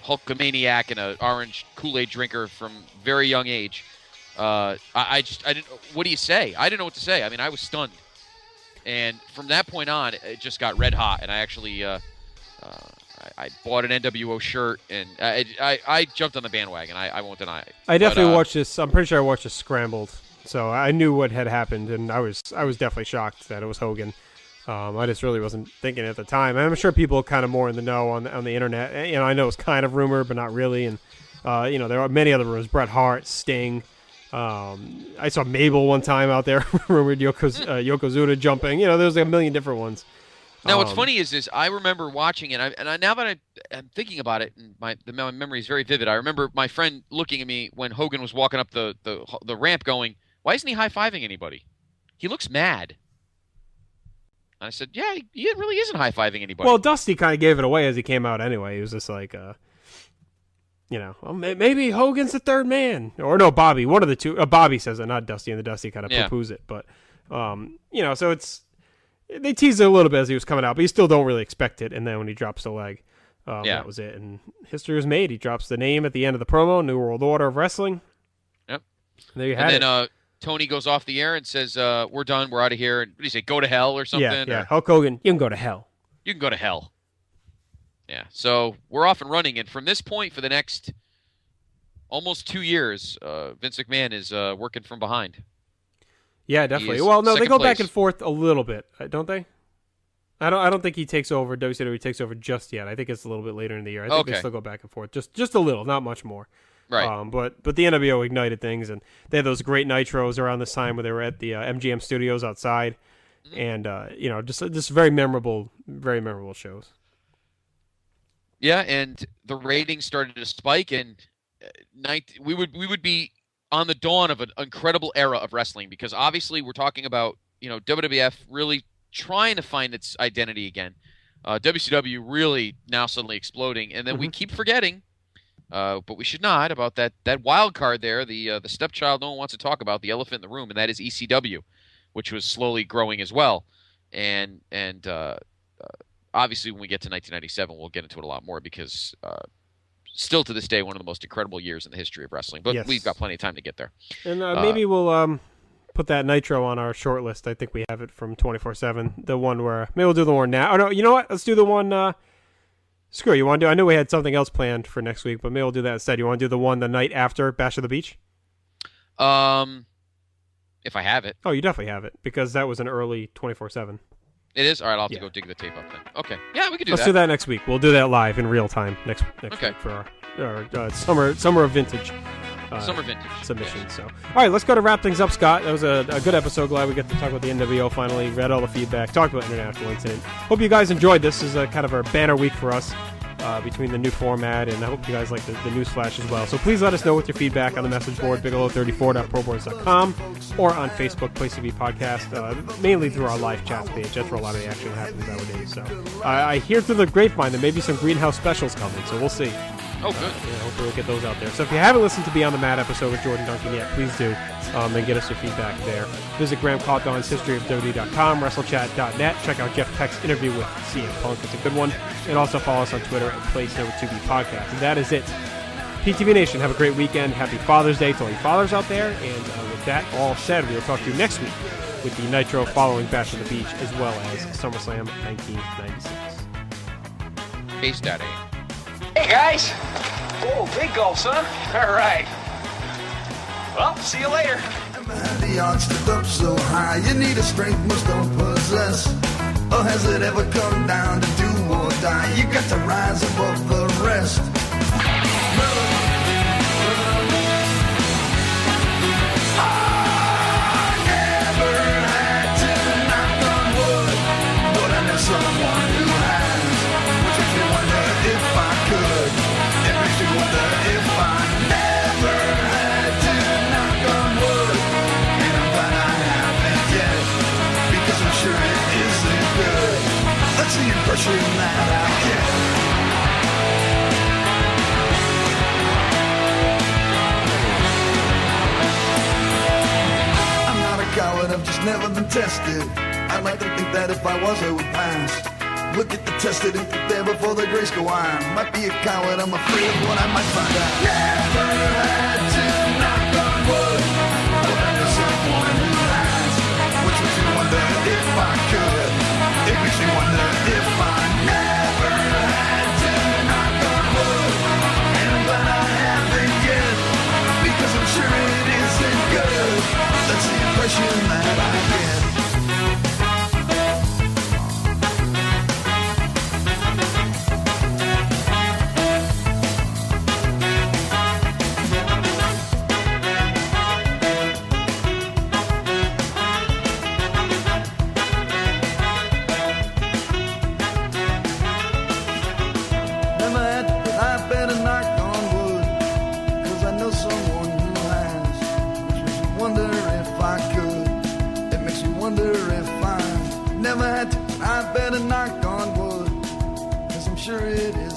Hulkamaniac and an orange Kool-Aid drinker from very young age. I didn't. What do you say? I didn't know what to say. I mean, I was stunned, and from that point on, it just got red hot. And I actually, I bought an NWO shirt, and I jumped on the bandwagon. I won't deny it. I definitely watched this. I'm pretty sure I watched this scrambled, so I knew what had happened, and I was definitely shocked that it was Hogan. I just really wasn't thinking at the time. And I'm sure people kind of more in the know on the internet. I know it's kind of rumored, but not really. And there are many other rumors: Bret Hart, Sting. I saw Mabel one time out there, rumored Yokozuna jumping. There's like a million different ones. Now, what's funny is I remember watching it, now that I'm thinking about it, and my memory is very vivid. I remember my friend looking at me when Hogan was walking up the ramp, going, "Why isn't he high-fiving anybody? He looks mad." And I said, "Yeah, he really isn't high-fiving anybody." Well, Dusty kind of gave it away as he came out anyway. He was just like, maybe Hogan's the third man. Or no, Bobby, one of the two. Bobby says it, not Dusty, and the Dusty kind of poo-poos it. But, so they teased it a little bit as he was coming out, but you still don't really expect it. And then when he drops the leg, that was it. And history was made. He drops the name at the end of the promo, New World Order of Wrestling. Yep. And there you have it. And then Tony goes off the air and says, we're done, we're out of here. And what do you say, go to hell or something? Yeah. Hulk Hogan, you can go to hell. You can go to hell. Yeah, so we're off and running. And from this point, for the next almost 2 years, Vince McMahon is working from behind. Yeah, definitely. Well, no, they go back and forth a little bit, don't they? I don't think he takes over. WCW takes over just yet. I think it's a little bit later in the year. I think they still go back and forth, just a little, not much more. Right. But the NWO ignited things, and they had those great nitros around this time where they were at the MGM studios outside, and just very memorable shows. Yeah, and the ratings started to spike, and we would be on the dawn of an incredible era of wrestling, because obviously we're talking about WWF really trying to find its identity again, WCW really now suddenly exploding, and then we keep forgetting, but we should not, about that wild card there, the stepchild no one wants to talk about, the elephant in the room, and that is ECW, which was slowly growing as well, and obviously when we get to 1997 we'll get into it a lot more, because still to this day one of the most incredible years in the history of wrestling, but we've got plenty of time to get there. And maybe we'll put that Nitro on our short list. I think we have it from 24/7, the one where maybe we'll do the one now. Oh no, you know what, let's do the one screw it, you want to do, I know we had something else planned for next week, but maybe we'll do that instead. You want to do the one the night after Bash of the Beach? If I have it. Oh, you definitely have it, because that was an early 24/7. It is? All right, I'll have to go dig the tape up then. Okay. Yeah, we could do that. Let's do that next week. We'll do that live in real time next week for our summer of vintage. Summer vintage submission. So, all right, let's go to wrap things up, Scott. That was a good episode. Glad we got to talk about the NWO finally. Read all the feedback. Talked about International Incident. Hope you guys enjoyed this. This is kind of our banner week for us. between the new format, and I hope you guys like the newsflash as well. So please let us know with your feedback on the message board, bigelow34.proboards.com, or on Facebook, Place to Be Podcast, mainly through our live chats page. That's where a lot of the action happens nowadays. So I hear through the grapevine there may be some Greenhouse specials coming, so we'll see. Oh, good. Hopefully we'll get those out there. So if you haven't listened to Beyond the Mat episode with Jordan Duncan yet, please do, and get us your feedback there. Visit Graham Cawthon's historyofwwe.com, wrestlechat.net. Check out Jeff Peck's interview with CM Punk. It's a good one. And also follow us on Twitter at PlaceNumber2B Podcast. And that is it. PTB Nation, have a great weekend. Happy Father's Day to all you fathers out there. And with that all said, we will talk to you next week with the Nitro following Bash on the Beach, as well as SummerSlam 1996. Case Daddy. Hey, guys. Oh, big gulps, huh? All right. Well, see you later. The odds stood up so high, you need a strength most don't possess. Or has it ever come down to do or die? You got to rise above the rest. I never had to knock on wood, but I know someone who has, which makes me wonder if I could. It makes me wonder if I never had to knock on wood, and I'm glad I haven't yet, because I'm sure it isn't good. That's the impression that I get. I'm not a coward, I've just never been tested. I'd like to think that if I was, I would pass. Look at the tested and prepare before the grace go on. Might be a coward, I'm afraid of what I might find out. Never had to knock on wood, but I know someone who has, which makes me wonder if I could. It makes me wonder if I never had to knock on wood, and I'm glad I haven't yet, because I'm sure it isn't good. That's the impression that I get. I better knock on wood, 'cause I'm sure it is.